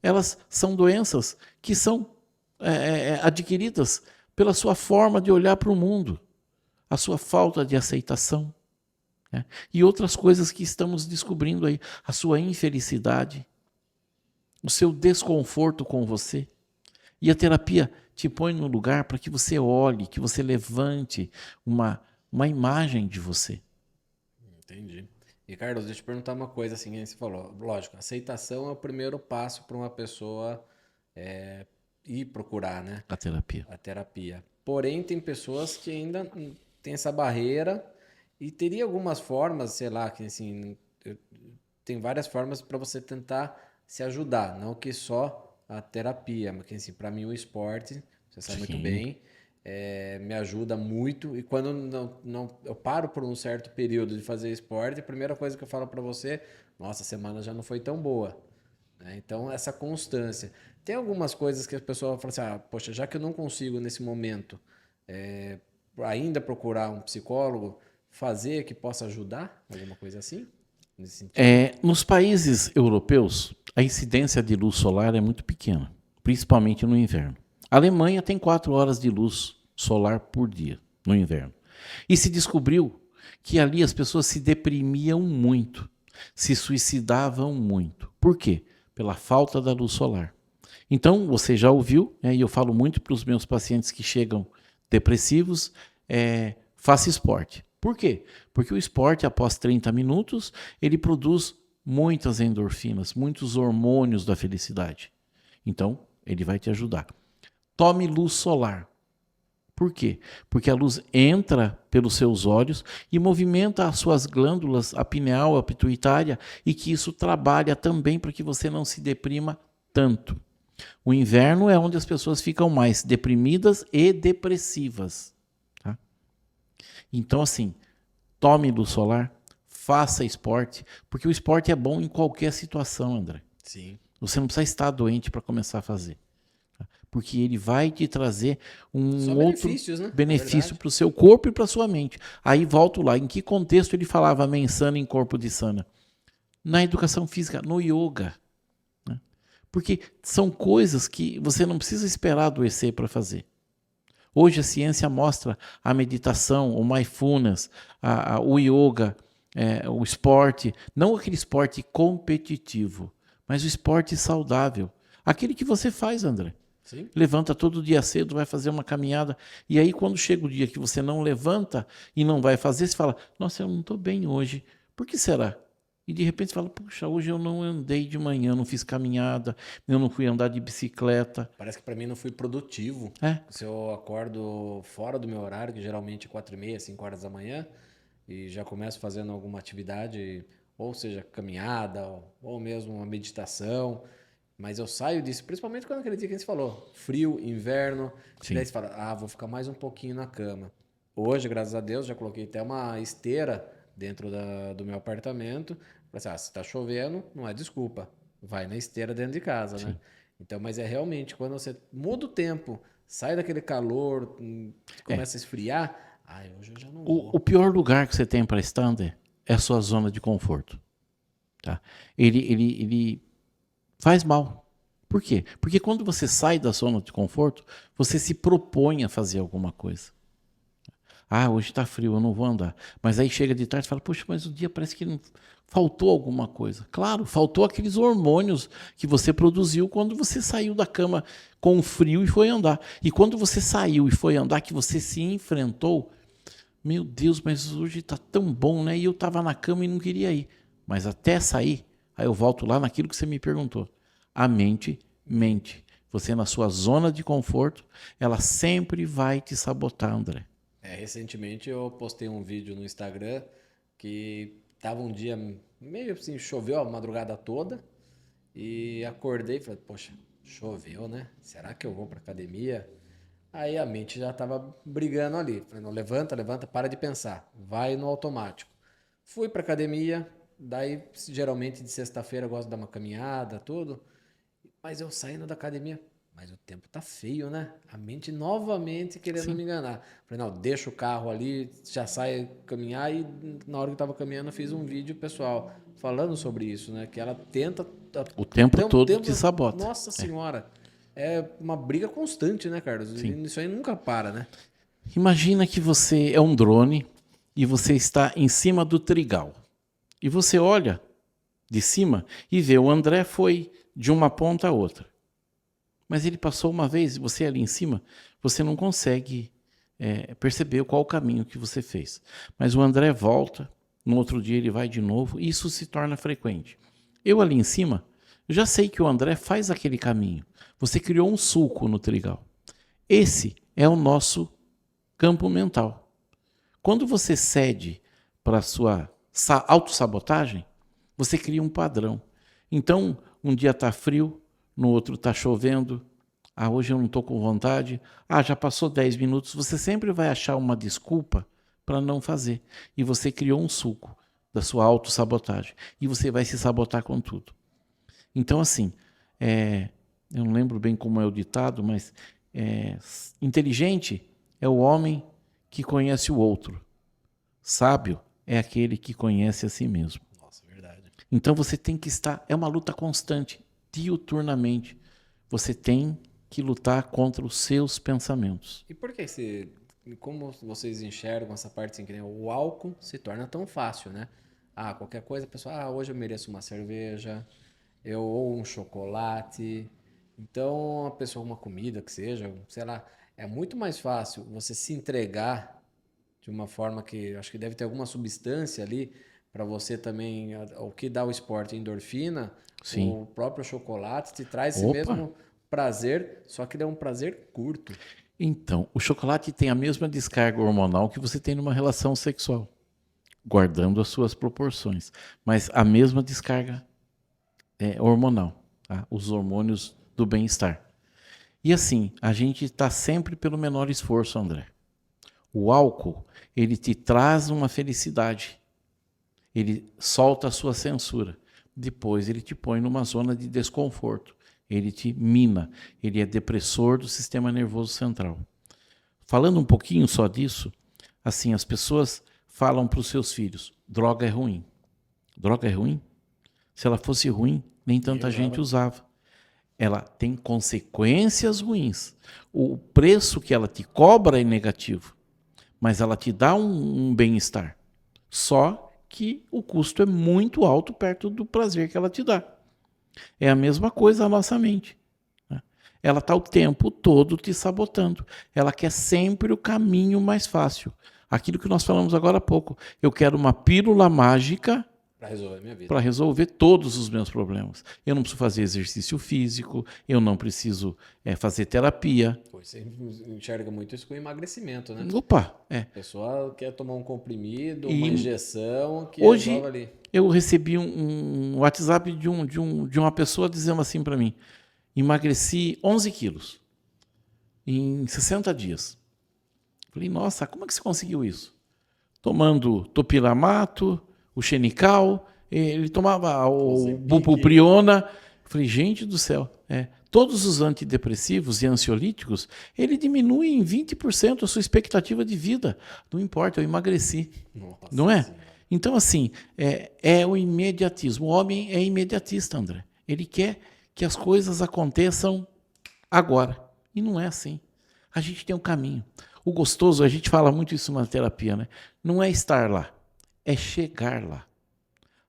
Elas são doenças que são adquiridas pela sua forma de olhar para o mundo, a sua falta de aceitação, né? E outras coisas que estamos descobrindo aí, a sua infelicidade, o seu desconforto com você. E a terapia te põe no lugar para que você olhe, que você levante uma imagem de você. Entendi. E, Carlos, deixa eu te perguntar uma coisa assim, que você falou. Lógico, aceitação é o primeiro passo para uma pessoa ir procurar, né? A terapia. A terapia. Porém, tem pessoas que ainda têm essa barreira e teria algumas formas, sei lá, que assim, tem várias formas para você tentar se ajudar, não que só a terapia, mas que assim, para mim o esporte, você sabe muito Sim. bem, me ajuda muito. E quando eu paro por um certo período de fazer esporte, a primeira coisa que eu falo para você, nossa, a semana já não foi tão boa, né? Então, essa constância. Tem algumas coisas que a pessoa fala assim, poxa, já que eu não consigo nesse momento ainda procurar um psicólogo, fazer que possa ajudar? Alguma coisa assim? Nesse sentido? Nos países europeus, a incidência de luz solar é muito pequena, principalmente no inverno. A Alemanha tem 4 horas de luz solar por dia no inverno. E se descobriu que ali as pessoas se deprimiam muito, se suicidavam muito. Por quê? Pela falta da luz solar. Então, você já ouviu, e eu falo muito para os meus pacientes que chegam depressivos, faça esporte. Por quê? Porque o esporte, após 30 minutos, ele produz muitas endorfinas, muitos hormônios da felicidade. Então, ele vai te ajudar. Tome luz solar. Por quê? Porque a luz entra pelos seus olhos e movimenta as suas glândulas, a pineal, a pituitária, e que isso trabalha também para que você não se deprima tanto. O inverno é onde as pessoas ficam mais deprimidas e depressivas. Tá? Então, assim, tome luz solar, faça esporte, porque o esporte é bom em qualquer situação, André. Sim. Você não precisa estar doente para começar a fazer. Porque ele vai te trazer um outro benefícios, né? benefício para o seu corpo e para a sua mente. Aí volto lá, em que contexto ele falava mens sana em corpo de sana? Na educação física, no yoga. Né? Porque são coisas que você não precisa esperar adoecer para fazer. Hoje a ciência mostra a meditação, o mindfulness, o yoga, o esporte, não aquele esporte competitivo, mas o esporte saudável. Aquele que você faz, André. Sim. Levanta todo dia cedo, vai fazer uma caminhada. E aí, quando chega o dia que você não levanta e não vai fazer, você fala, nossa, eu não estou bem hoje. Por que será? E de repente você fala, puxa, hoje eu não andei de manhã, não fiz caminhada, eu não fui andar de bicicleta. Parece que para mim não fui produtivo. Se eu acordo fora do meu horário, que geralmente é 4h30, 5 horas da manhã, e já começo fazendo alguma atividade, ou seja, caminhada, ou mesmo uma meditação. Mas eu saio disso, principalmente quando aquele dia que a gente falou, frio, inverno, daí você fala, vou ficar mais um pouquinho na cama. Hoje, graças a Deus, já coloquei até uma esteira dentro do meu apartamento. Falei assim, se tá chovendo, não é desculpa, vai na esteira dentro de casa, né? Então, mas é realmente, quando você muda o tempo, sai daquele calor, começa a esfriar, hoje eu já não vou. O pior lugar que você tem para estar, André, é a sua zona de conforto. Tá? Ele faz mal. Por quê? Porque quando você sai da zona de conforto, você se propõe a fazer alguma coisa. Hoje está frio, eu não vou andar. Mas aí chega de tarde e fala, poxa, mas o dia parece que faltou alguma coisa. Claro, faltou aqueles hormônios que você produziu quando você saiu da cama com frio e foi andar. E quando você saiu e foi andar, que você se enfrentou, Meu Deus, mas hoje tá tão bom, né? E eu tava na cama e não queria ir. Mas até sair, aí eu volto lá naquilo que você me perguntou. A mente mente. Você na sua zona de conforto, ela sempre vai te sabotar, André. Recentemente eu postei um vídeo no Instagram que tava um dia meio assim, choveu a madrugada toda e acordei e falei, poxa, choveu, né? Será que eu vou pra academia? Aí a mente já tava brigando ali. Falei, não, levanta, levanta, para de pensar. Vai no automático. Fui pra academia, daí geralmente de sexta-feira eu gosto de dar uma caminhada, tudo. Mas eu saindo da academia, mas o tempo tá feio, né? A mente novamente querendo Sim, me enganar. Falei, não, deixa o carro ali, já sai caminhar e na hora que eu tava caminhando eu fiz um vídeo pessoal falando sobre isso, né? Que ela tenta o o tempo todo te tempo, sabota. nossa senhora, é uma briga constante, né, Carlos? Sim. Isso aí nunca para, né? Imagina que você é um drone e você está em cima do trigal. E você olha de cima e vê o André foi de uma ponta a outra. Mas ele passou uma vez, você ali em cima, você não consegue perceber qual o caminho que você fez. Mas o André volta, no outro dia ele vai de novo, e isso se torna frequente. Eu ali em cima, já sei que o André faz aquele caminho. Você criou um sulco no trigal. Esse é o nosso campo mental. Quando você cede para a sua autossabotagem, você cria um padrão. Então, um dia está frio, no outro está chovendo. Ah, hoje eu não estou com vontade. Ah, já passou 10 minutos. Você sempre vai achar uma desculpa para não fazer. E você criou um sulco da sua autossabotagem. E você vai se sabotar com tudo. Então, assim, eu não lembro bem como é o ditado, mas inteligente é o homem que conhece o outro. Sábio é aquele que conhece a si mesmo. Nossa, verdade. Então você tem que estar, é uma luta constante, diuturnamente. Você tem que lutar contra os seus pensamentos. E por que você, como vocês enxergam essa parte assim, que nem o álcool se torna tão fácil, né? Ah, qualquer coisa, a pessoa, hoje eu mereço uma cerveja, ou um chocolate. Então, a pessoa, uma comida que seja, sei lá, é muito mais fácil você se entregar de uma forma que acho que deve ter alguma substância ali para você também, o que dá o esporte, a endorfina, Sim. o próprio chocolate te traz esse Opa! mesmo prazer, só que ele é um prazer curto. Então, o chocolate tem a mesma descarga hormonal que você tem numa relação sexual, guardando as suas proporções, mas a mesma descarga hormonal, tá? Os hormônios do bem-estar. E assim, a gente está sempre pelo menor esforço, André. O álcool, ele te traz uma felicidade. Ele solta a sua censura. Depois ele te põe numa zona de desconforto. Ele te mina. Ele é depressor do sistema nervoso central. Falando um pouquinho só disso, assim, as pessoas falam para os seus filhos: droga é ruim. Droga é ruim? Se ela fosse ruim, nem tanta gente usava. Ela tem consequências ruins. O preço que ela te cobra é negativo, mas ela te dá um bem-estar. Só que o custo é muito alto perto do prazer que ela te dá. É a mesma coisa a nossa mente. Ela está o tempo todo te sabotando. Ela quer sempre o caminho mais fácil. Aquilo que nós falamos agora há pouco. Eu quero uma pílula mágica Para resolver a minha vida. para resolver todos os meus problemas. Eu não preciso fazer exercício físico, eu não preciso fazer terapia. Você enxerga muito isso com emagrecimento, né? Opa, A pessoa quer tomar um comprimido, uma E injeção que resolve hoje ali. eu recebi um WhatsApp de uma pessoa dizendo assim para mim: emagreci 11 quilos em 60 dias. Falei, nossa, como é que você conseguiu isso? Tomando topiramato, o xenical, ele tomava o bupropiona. Falei, gente do céu, todos os antidepressivos e ansiolíticos, ele diminui em 20% a sua expectativa de vida. Não importa, eu emagreci. Nossa Não é? Senhora. Então, assim, é o imediatismo. O homem é imediatista, André. Ele quer que as coisas aconteçam agora. E não é assim. A gente tem um caminho. O gostoso, a gente fala muito isso na terapia, né? Não é estar lá, é chegar lá.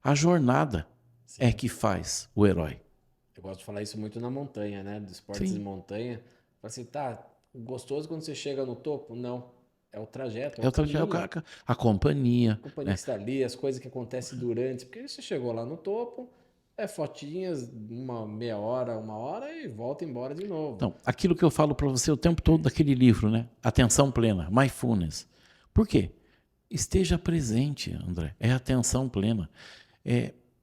A jornada é que faz o herói. Eu gosto de falar isso muito na montanha, né? Dos esportes de Sim. montanha. Fala assim, tá, gostoso quando você chega no topo? Não. É o trajeto, É o trajeto, a companhia. A companhia que está ali, as coisas que acontecem durante. Porque você chegou lá no topo, fotinhas, uma meia hora, 1 hora e volta embora de novo. Então, aquilo que eu falo para você o tempo todo daquele livro, né? Atenção plena, Mindfulness. Por quê? Esteja presente, André. É atenção plena.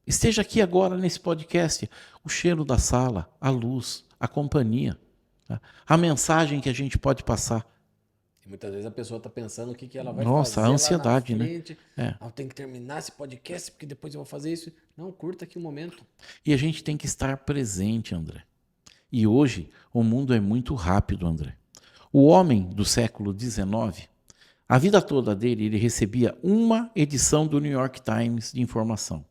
Esteja aqui agora nesse podcast. O cheiro da sala, a luz, a companhia, tá? A mensagem que a gente pode passar. E muitas vezes a pessoa está pensando o que ela vai Nossa, fazer a ansiedade, lá na frente. né? Eu tenho que terminar esse podcast porque depois eu vou fazer isso. Não, curta aqui o momento. E a gente tem que estar presente, André. E hoje o mundo é muito rápido, André. O homem do século XIX, a vida toda dele, ele recebia uma edição do New York Times de informação.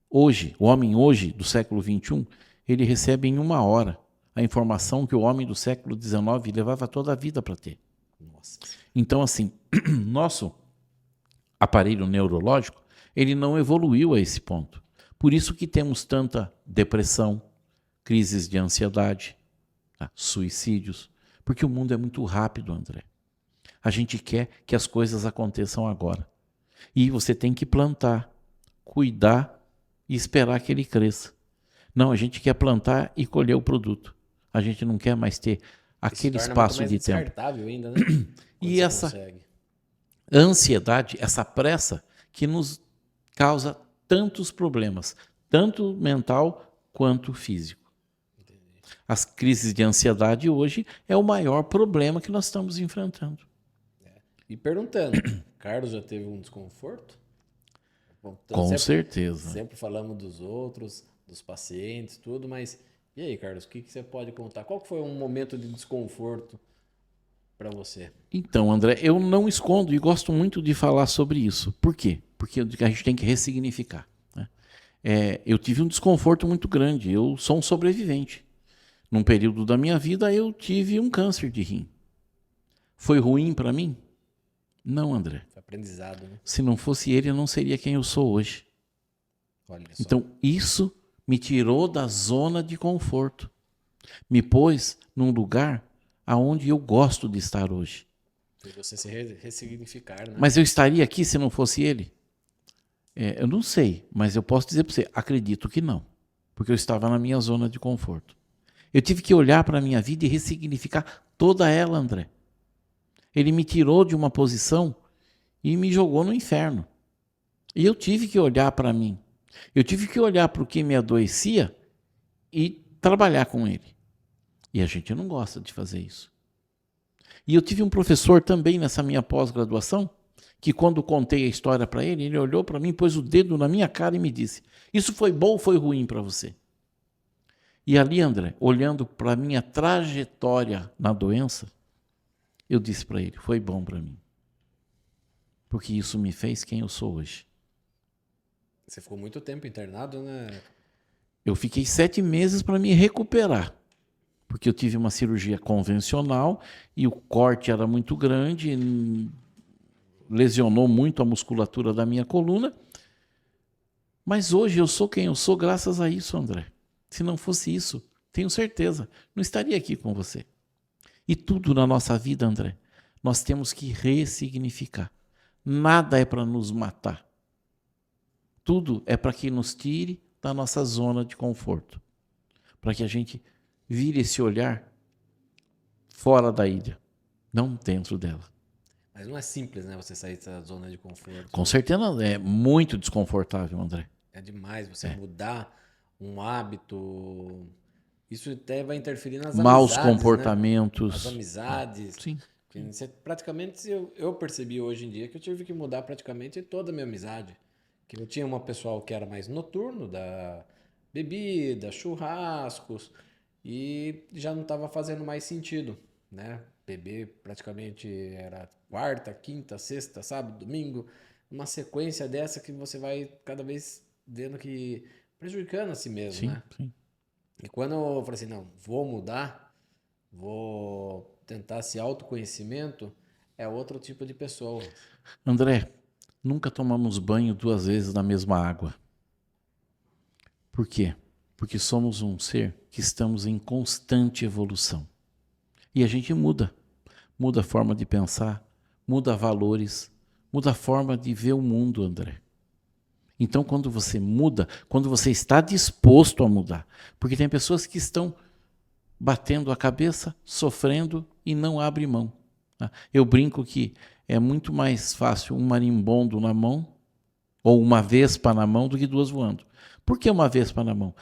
Hoje, o homem hoje do século XXI, ele recebe em 1 hora a informação que o homem do século XIX levava toda a vida para ter. Nossa. Então, assim, nosso aparelho neurológico, ele não evoluiu a esse ponto. Por isso que temos tanta depressão, crises de ansiedade, tá? Suicídios, porque o mundo é muito rápido, André. A gente quer que as coisas aconteçam agora. E você tem que plantar, cuidar e esperar que ele cresça. Não, a gente quer plantar e colher o produto. A gente não quer mais ter aquele espaço de tempo. Descartável ainda, né? E essa ansiedade, essa pressa que nos causa tantos problemas, tanto mental quanto físico. Entendi. As crises de ansiedade hoje é o maior problema que nós estamos enfrentando. E perguntando, Carlos já teve um desconforto? Bom, Com certeza. Sempre falamos dos outros, dos pacientes, tudo, mas e aí, Carlos, o que você pode contar? Qual que foi um momento de desconforto para você? Então, André, eu não escondo e gosto muito de falar sobre isso. Por quê? Porque a gente tem que ressignificar, né? Eu tive um desconforto muito grande. Eu sou um sobrevivente. Num período da minha vida, eu tive um câncer de rim. Foi ruim para mim? Não, André. Foi aprendizado, né? Se não fosse ele, eu não seria quem eu sou hoje. Olha só. Então, isso me tirou da zona de conforto. Me pôs num lugar aonde eu gosto de estar hoje. Foi você se ressignificar, né? Mas eu estaria aqui se não fosse ele? Eu não sei, mas eu posso dizer para você, acredito que não. Porque eu estava na minha zona de conforto. Eu tive que olhar para a minha vida e ressignificar toda ela, André. Ele me tirou de uma posição e me jogou no inferno. E eu tive que olhar para mim. Eu tive que olhar para o que me adoecia e trabalhar com ele. E a gente não gosta de fazer isso. E eu tive um professor também nessa minha pós-graduação, que quando contei a história para ele, ele olhou para mim, pôs o dedo na minha cara e me disse, isso foi bom ou foi ruim para você? E ali, André, olhando para a minha trajetória na doença, eu disse para ele, foi bom para mim. Porque isso me fez quem eu sou hoje. Você ficou muito tempo internado, né? Eu fiquei 7 meses para me recuperar. Porque eu tive uma cirurgia convencional e o corte era muito grande, lesionou muito a musculatura da minha coluna. Mas hoje eu sou quem eu sou graças a isso, André. Se não fosse isso, tenho certeza, não estaria aqui com você. E tudo na nossa vida, André, nós temos que ressignificar. Nada é para nos matar. Tudo é para que nos tire da nossa zona de conforto. Para que a gente vire esse olhar fora da ilha, não dentro dela. Mas não é simples, né? Você sair da zona de conforto. Com certeza é muito desconfortável, André. É demais você mudar um hábito. Isso até vai interferir nas Maus amizades, comportamentos. né? As amizades. Sim. Praticamente, eu percebi hoje em dia que eu tive que mudar praticamente toda a minha amizade. Que eu tinha uma pessoal que era mais noturno, da bebida, churrascos, e já não estava fazendo mais sentido, né? Beber praticamente era quarta, quinta, sexta, sábado, domingo, uma sequência dessa que você vai cada vez vendo que prejudicando a si mesmo, Sim, né? sim. E quando eu falei assim, não, vou mudar, vou tentar esse autoconhecimento, é outro tipo de pessoa. André, nunca tomamos banho 2 vezes na mesma água. Por quê? Porque somos um ser que estamos em constante evolução. E a gente muda. Muda a forma de pensar, muda valores, muda a forma de ver o mundo, André. Então, quando você muda, quando você está disposto a mudar, porque tem pessoas que estão batendo a cabeça, sofrendo e não abrem mão. Tá? Eu brinco que é muito mais fácil um marimbondo na mão ou uma vespa na mão do que duas voando. Por que uma vespa na mão?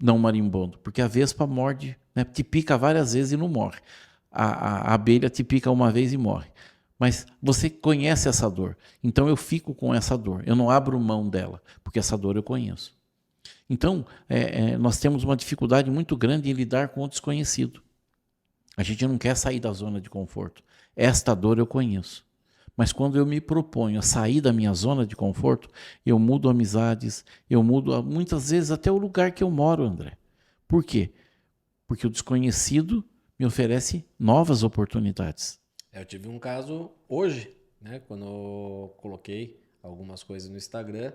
Não marimbondo. Porque a vespa morde, né, te pica várias vezes e não morre. A abelha te pica uma vez e morre. Mas você conhece essa dor. Então eu fico com essa dor. Eu não abro mão dela, porque essa dor eu conheço. Então, nós temos uma dificuldade muito grande em lidar com o desconhecido. A gente não quer sair da zona de conforto. Esta dor eu conheço. Mas quando eu me proponho a sair da minha zona de conforto, eu mudo amizades, eu mudo muitas vezes até o lugar que eu moro, André. Por quê? Porque o desconhecido me oferece novas oportunidades. Eu tive um caso hoje, né? Quando eu coloquei algumas coisas no Instagram,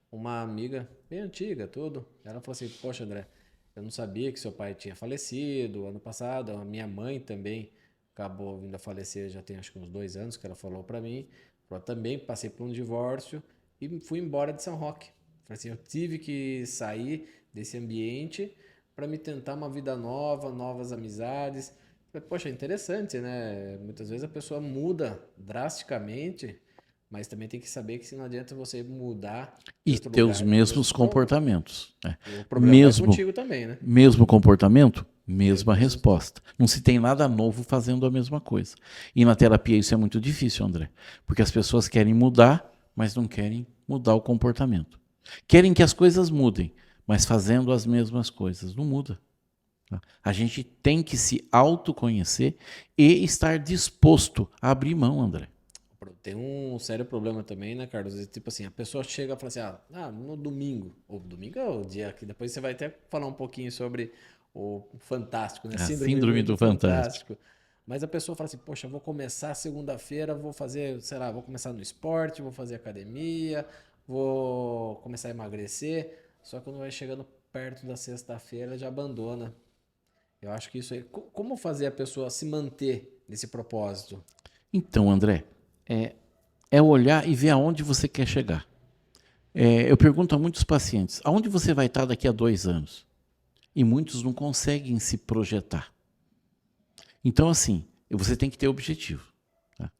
uma amiga bem antiga, tudo, ela falou assim, poxa, André, eu não sabia que seu pai tinha falecido ano passado, a minha mãe também acabou vindo a falecer, já tem acho que uns 2 anos que ela falou para mim, eu também passei por um divórcio e fui embora de São Roque. Falei assim, eu tive que sair desse ambiente para me tentar uma vida nova, novas amizades. Falei, poxa, interessante, né? Muitas vezes a pessoa muda drasticamente, mas também tem que saber que se não adianta você mudar de E outro ter os lugar, mesmos comportamentos. Né? o problema vai Mesmo, contigo também, né? mesmo comportamento, mesma Mesmo resposta. Não se tem nada novo fazendo a mesma coisa. E na terapia isso é muito difícil, André. Porque as pessoas querem mudar, mas não querem mudar o comportamento. Querem que as coisas mudem, mas fazendo as mesmas coisas. Não muda. A gente tem que se autoconhecer e estar disposto a abrir mão, André. Tem um sério problema também, né, Carlos? Tipo assim, a pessoa chega e fala assim, no domingo, ou domingo é o dia que depois você vai até falar um pouquinho sobre o Fantástico, né? A síndrome do Fantástico. Mas a pessoa fala assim, poxa, eu vou começar segunda-feira, vou fazer, sei lá, vou começar no esporte, vou fazer academia, vou começar a emagrecer, só que quando vai chegando perto da sexta-feira já abandona. Eu acho que isso aí, como fazer a pessoa se manter nesse propósito? Então, André, é olhar e ver aonde você quer chegar. Eu pergunto a muitos pacientes, aonde você vai estar daqui a 2 anos? E muitos não conseguem se projetar. Então, assim, você tem que ter objetivo. Tá?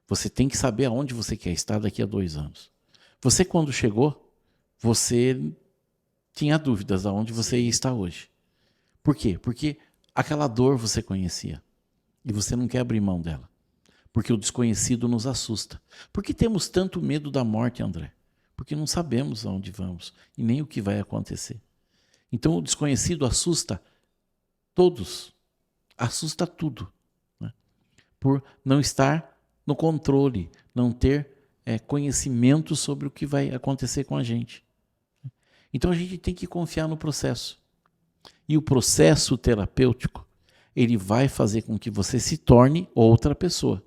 Você tem que saber aonde você quer estar daqui a 2 anos. Você, quando chegou, você tinha dúvidas aonde você ia estar hoje. Por quê? Porque aquela dor você conhecia e você não quer abrir mão dela. Porque o desconhecido nos assusta. Por que temos tanto medo da morte, André? Porque não sabemos aonde vamos e nem o que vai acontecer. Então o desconhecido assusta todos, assusta tudo, né? Por não estar no controle, não ter conhecimento sobre o que vai acontecer com a gente. Então a gente tem que confiar no processo. E o processo terapêutico, ele vai fazer com que você se torne outra pessoa.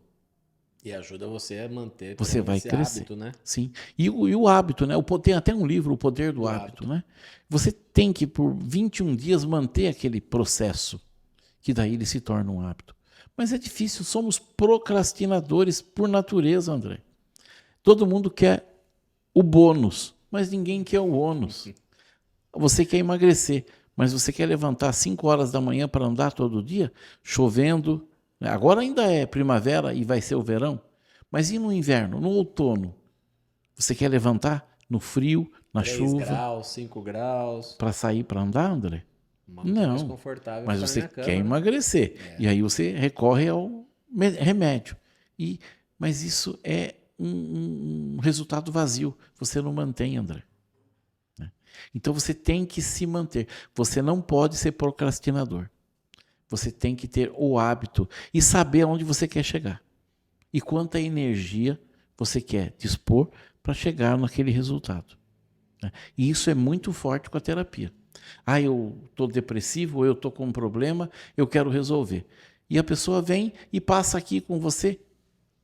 E ajuda você a manter você vai esse crescer. hábito, né? Sim. E o hábito, né? Tem até um livro, O Poder do Hábito, né? Você tem que, por 21 dias, manter aquele processo, que daí ele se torna um hábito. Mas é difícil, somos procrastinadores por natureza, André. Todo mundo quer o bônus, mas ninguém quer o ônus. Você quer emagrecer, mas você quer levantar 5 horas da manhã para andar todo dia, chovendo. Agora ainda é primavera e vai ser o verão, mas e no inverno, no outono? Você quer levantar no frio, na 3 chuva? 3 graus, 5 graus. Para sair para andar, André? Muito mais Não, confortável mas ficar você na minha cama, quer né? emagrecer. E aí você recorre ao remédio. Mas isso é um resultado vazio. Você não mantém, André. Então você tem que se manter. Você não pode ser procrastinador. Você tem que ter o hábito e saber aonde você quer chegar. E quanta energia você quer dispor para chegar naquele resultado. E isso é muito forte com a terapia. Eu estou depressivo, ou eu estou com um problema, eu quero resolver. E a pessoa vem e passa aqui com você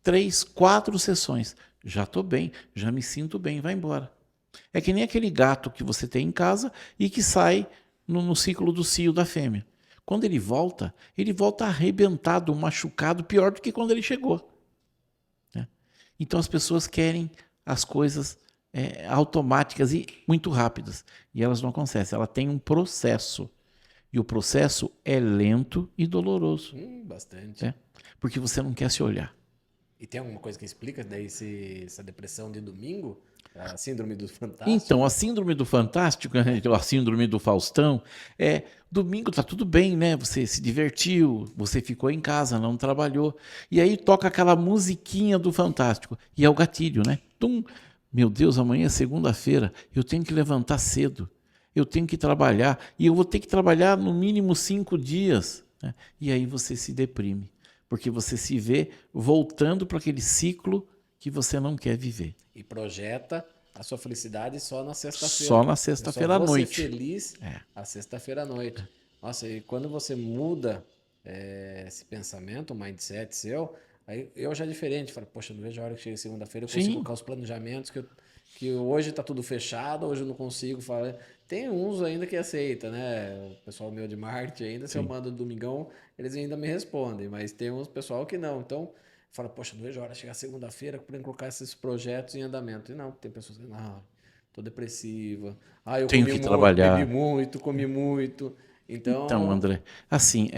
3, 4 sessões. Já estou bem, já me sinto bem, vai embora. É que nem aquele gato que você tem em casa e que sai no ciclo do cio da fêmea. Quando ele volta arrebentado, machucado, pior do que quando ele chegou. Então as pessoas querem as coisas automáticas e muito rápidas. E elas não acontecem. Ela tem um processo. E o processo é lento e doloroso. Bastante. Porque você não quer se olhar. E tem alguma coisa que explica daí essa depressão de domingo? A síndrome do Fantástico? Então, a síndrome do Fantástico, né, a síndrome do Faustão, domingo tá tudo bem, né? Você se divertiu, você ficou em casa, não trabalhou. E aí toca aquela musiquinha do Fantástico. E é o gatilho, né? Tum! Meu Deus, amanhã é segunda-feira, eu tenho que levantar cedo, eu tenho que trabalhar, e eu vou ter que trabalhar no mínimo 5 dias. Né? E aí você se deprime, porque você se vê voltando para aquele ciclo que você não quer viver. E projeta a sua felicidade só na sexta-feira. Só na sexta-feira à noite. Eu só vou ser feliz a sexta-feira à noite. Nossa, e quando você muda esse pensamento, o mindset seu, aí eu já é diferente. Falo, poxa, não vejo a hora que chega segunda-feira, eu consigo colocar os planejamentos que hoje tá tudo fechado, hoje eu não consigo falar. Tem uns ainda que aceita, né? O pessoal meu de marketing ainda, se eu mando domingão, eles ainda me respondem, mas tem uns pessoal que não. Então, fala, poxa, não vejo a hora de chegar segunda-feira para colocar esses projetos em andamento. E não, tem pessoas que, não, tô depressiva. Ah, eu Tenho comi que muito, trabalhar. bebi muito, comi muito. Então, André, assim,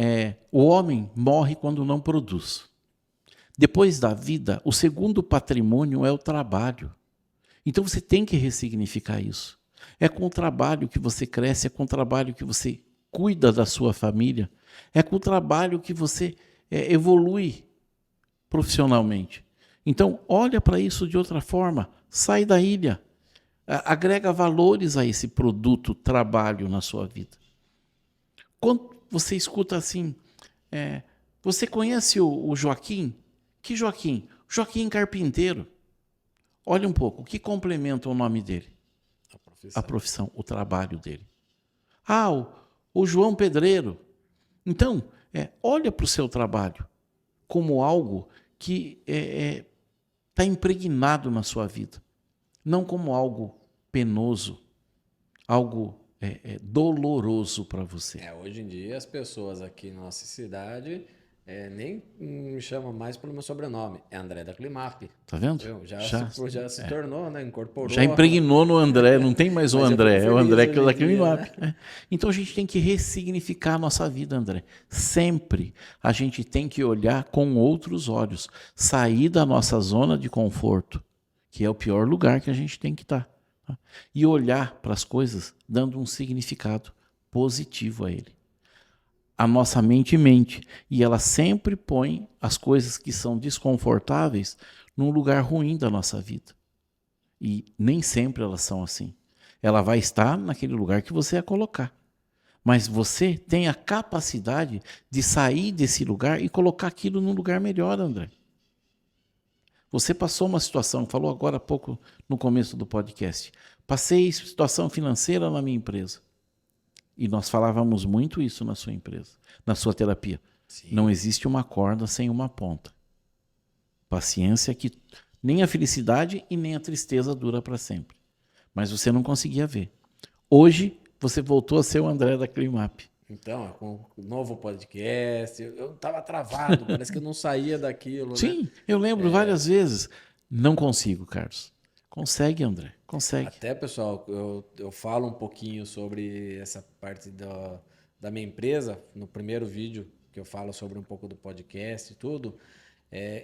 o homem morre quando não produz. Depois da vida, o segundo patrimônio é o trabalho. Então você tem que ressignificar isso. É com o trabalho que você cresce, é com o trabalho que você cuida da sua família, é com o trabalho que você evolui profissionalmente. Então, olha para isso de outra forma, sai da ilha, agrega valores a esse produto, trabalho na sua vida. Quando você escuta assim, você conhece o Joaquim? Que Joaquim? Joaquim Carpinteiro. Olha um pouco, o que complementa o nome dele? A profissão, o trabalho dele. Ah, o João Pedreiro. Então, olha para o seu trabalho como algo que está impregnado na sua vida. Não como algo penoso, algo doloroso para você. Hoje em dia, as pessoas aqui na nossa cidade nem me chamam mais pelo meu sobrenome. É André da Climap. Tá vendo? Já se tornou, né? Incorporou. Já impregnou no André, não tem mais o André, é o André que é da Climap. Né? Então a gente tem que ressignificar a nossa vida, André. Sempre a gente tem que olhar com outros olhos, sair da nossa zona de conforto, que é o pior lugar que a gente tem que estar, tá? E olhar para as coisas dando um significado positivo a ele. A nossa mente mente, e ela sempre põe as coisas que são desconfortáveis num lugar ruim da nossa vida. E nem sempre elas são assim. Ela vai estar naquele lugar que você a colocar. Mas você tem a capacidade de sair desse lugar e colocar aquilo num lugar melhor, André. Você passou uma situação, falou agora há pouco no começo do podcast. Passei situação financeira na minha empresa. E nós falávamos muito isso na sua empresa, na sua terapia. Sim. Não existe uma corda sem uma ponta. Paciência que nem a felicidade e nem a tristeza dura para sempre. Mas você não conseguia ver. Hoje, você voltou a ser o André da Climap. Então, com o novo podcast, eu estava travado, parece que eu não saía daquilo. Sim, né? Eu lembro várias vezes. Não consigo, Carlos. Consegue, André, consegue. Até, pessoal, eu falo um pouquinho sobre essa parte da minha empresa, no primeiro vídeo que eu falo sobre um pouco do podcast e tudo.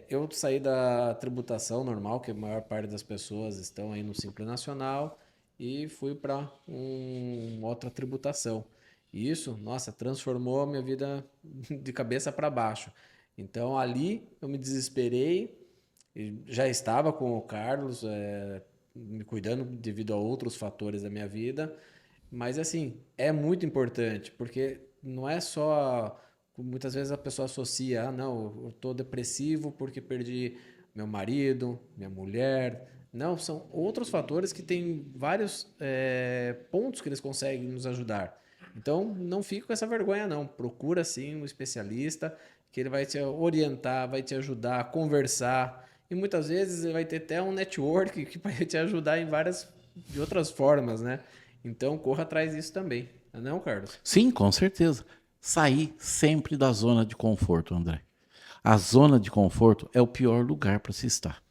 Eu saí da tributação normal, que a maior parte das pessoas estão aí no Simples Nacional, e fui para uma outra tributação. E isso, nossa, transformou a minha vida de cabeça para baixo. Então, ali eu me desesperei, já estava com o Carlos, me cuidando devido a outros fatores da minha vida, mas assim, é muito importante, porque não é só... Muitas vezes a pessoa associa, não, eu estou depressivo porque perdi meu marido, minha mulher. Não, são outros fatores que têm vários pontos que eles conseguem nos ajudar. Então, não fique com essa vergonha, não. Procura, sim, um especialista, que ele vai te orientar, vai te ajudar a conversar. E muitas vezes vai ter até um network que vai te ajudar em de outras formas, né? Então, corra atrás disso também. Não, Carlos? Sim, com certeza. Sair sempre da zona de conforto, André. A zona de conforto é o pior lugar para se estar.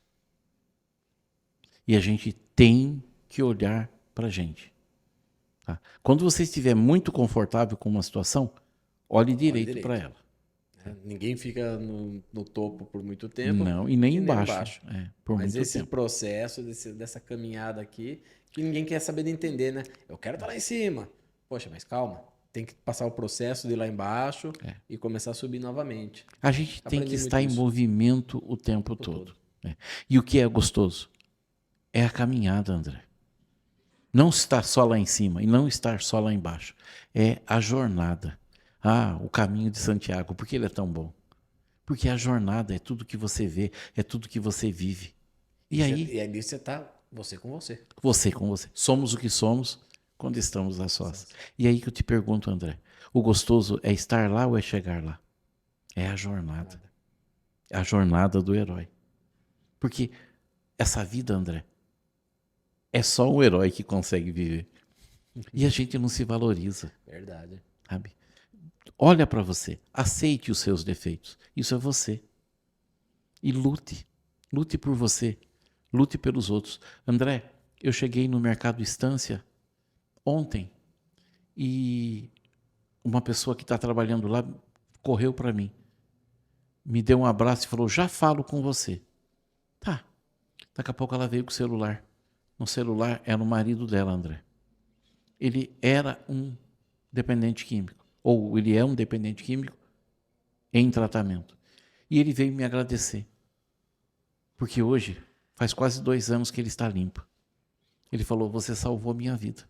E a gente tem que olhar para a gente. Tá? Quando você estiver muito confortável com uma situação, olhe direito para ela. Ninguém fica no topo por muito tempo Não, e nem e nem embaixo. embaixo. Por Mas muito esse tempo. processo, dessa caminhada aqui, que ninguém quer saber de entender, né? Eu quero estar lá em cima. Poxa, mas calma. Tem que passar o processo de ir lá embaixo e começar a subir novamente. A gente tem que Aprendi estar muito em isso. movimento o tempo todo. E o que é gostoso? É a caminhada, André. Não estar só lá em cima e não estar só lá embaixo. É a jornada. Ah, o caminho de Santiago. Por que ele é tão bom? Porque a jornada é tudo que você vê, é tudo que você vive. E aí, E ali você tá, você com você. você com você. Somos o que somos quando estamos a sós. E aí que eu te pergunto, André, o gostoso é estar lá ou é chegar lá? É a jornada. É a jornada do herói. Porque essa vida, André, é só um herói que consegue viver. E a gente não se valoriza. Verdade. Sabe? Olha para você, aceite os seus defeitos. Isso é você. E lute. Lute por você. Lute pelos outros. André, eu cheguei no Mercado Estância ontem e uma pessoa que está trabalhando lá correu para mim. Me deu um abraço e falou, já falo com você. Tá. Daqui a pouco ela veio com o celular. No celular era o marido dela, André. Ele era um dependente químico. Ou ele é um dependente químico em tratamento. E ele veio me agradecer. Porque hoje, faz quase 2 anos que ele está limpo. Ele falou, você salvou minha vida.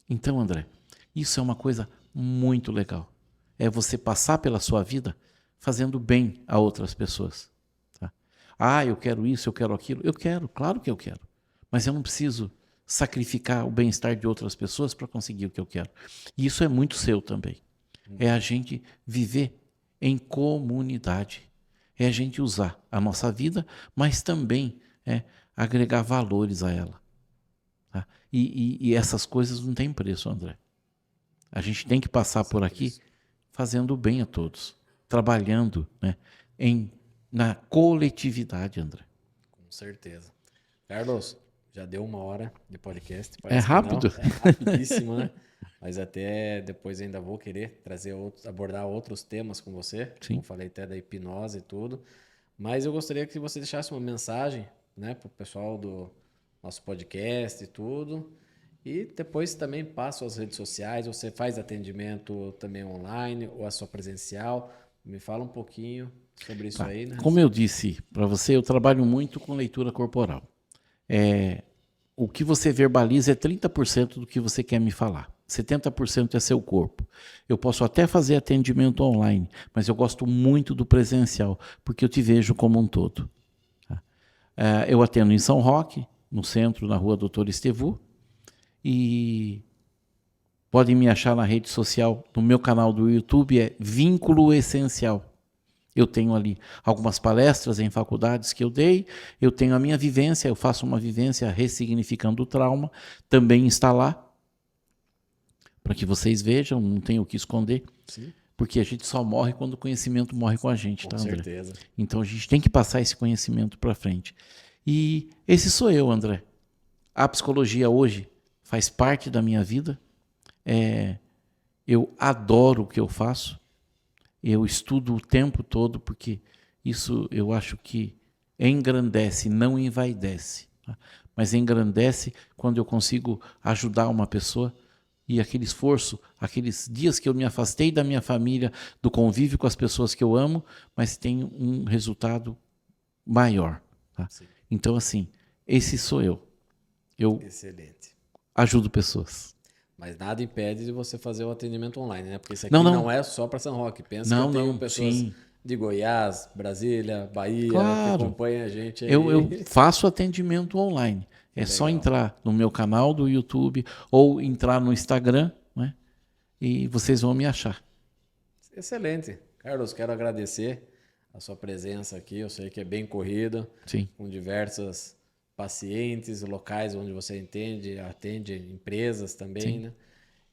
Então, André, isso é uma coisa muito legal. É você passar pela sua vida fazendo bem a outras pessoas. Tá? Ah, eu quero isso, eu quero aquilo. Eu quero, claro que eu quero. Mas eu não preciso sacrificar o bem-estar de outras pessoas para conseguir o que eu quero. E isso é muito seu também. É a gente viver em comunidade. É a gente usar a nossa vida, mas também agregar valores a ela. Tá? E essas coisas não têm preço, André. A gente tem que passar por aqui fazendo bem a todos, trabalhando, né, na coletividade, André. Com certeza. Carlos, já deu 1 hora de podcast. É rápido? É rapidíssimo, né? Mas até depois ainda vou querer abordar outros temas com você. Sim. Como falei até da hipnose e tudo. Mas eu gostaria que você deixasse uma mensagem, né, para o pessoal do nosso podcast e tudo. E depois também passa as redes sociais. Você faz atendimento também online ou é só presencial? Me fala um pouquinho sobre isso aí, né? Como eu disse para você, eu trabalho muito com leitura corporal. O que você verbaliza é 30% do que você quer me falar. 70% é seu corpo. Eu posso até fazer atendimento online, mas eu gosto muito do presencial, porque eu te vejo como um todo. Tá? Eu atendo em São Roque, no centro, na rua Doutor Estevu, e podem me achar na rede social, no meu canal do YouTube, é Vínculo Essencial. Eu tenho ali algumas palestras em faculdades que eu dei, eu tenho a minha vivência, eu faço uma vivência ressignificando o trauma, também está lá, para que vocês vejam, não tenho o que esconder, Sim. Porque a gente só morre quando o conhecimento morre com a gente, tá, André? Com certeza. Então a gente tem que passar esse conhecimento para frente. E esse sou eu, André. A psicologia hoje faz parte da minha vida, eu adoro o que eu faço, eu estudo o tempo todo, porque isso eu acho que engrandece, não envaidece. Tá? Mas engrandece quando eu consigo ajudar uma pessoa e aquele esforço, aqueles dias que eu me afastei da minha família, do convívio com as pessoas que eu amo, mas tem um resultado maior. Tá? Então, assim, esse sou eu. Eu Excelente. ajudo pessoas. Mas nada impede de você fazer o atendimento online, né? Porque isso aqui Não, não, não. é só para São Roque. Pensa Não, que eu tenho não, pessoas sim. de Goiás, Brasília, Bahia, que Claro. acompanham a gente aí. Eu faço atendimento online. É só entrar no meu canal do YouTube ou entrar no Instagram, né? E vocês vão me achar. Excelente. Carlos, quero agradecer a sua presença aqui. Eu sei que é bem corrido, Sim. com diversos pacientes, locais onde você atende empresas também, Sim. né?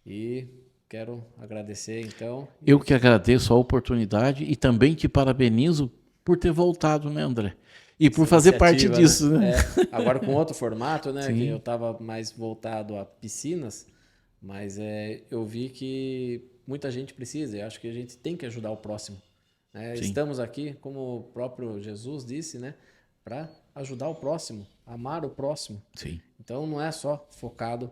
E quero agradecer, então. Eu que agradeço a oportunidade e também te parabenizo por ter voltado, né, André? E por essa fazer parte iniciativa, disso, né? Agora com outro formato, né? Sim. Que eu estava mais voltado a piscinas, mas eu vi que muita gente precisa. Eu acho que a gente tem que ajudar o próximo, né? Sim. Estamos aqui, como o próprio Jesus disse, né? Para ajudar o próximo, amar o próximo. Sim. Então não é só focado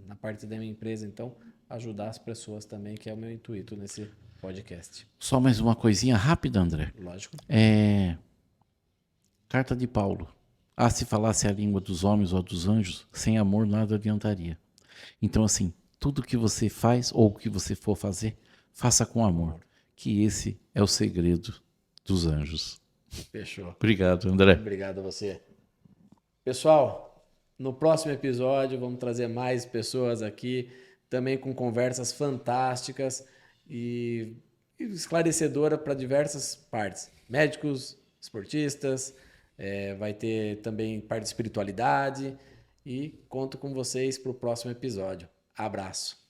na parte da minha empresa, então ajudar as pessoas também, que é o meu intuito nesse podcast. Só mais uma coisinha rápida, André. Lógico. Carta de Paulo. Se falasse a língua dos homens ou dos anjos, sem amor nada adiantaria. Então, assim, tudo que você faz ou que você for fazer, faça com amor. Que esse é o segredo dos anjos. Fechou. Obrigado, André. Obrigado a você. Pessoal, no próximo episódio vamos trazer mais pessoas aqui, também com conversas fantásticas e esclarecedoras para diversas partes. Médicos, esportistas, vai ter também parte de espiritualidade e conto com vocês para o próximo episódio. Abraço.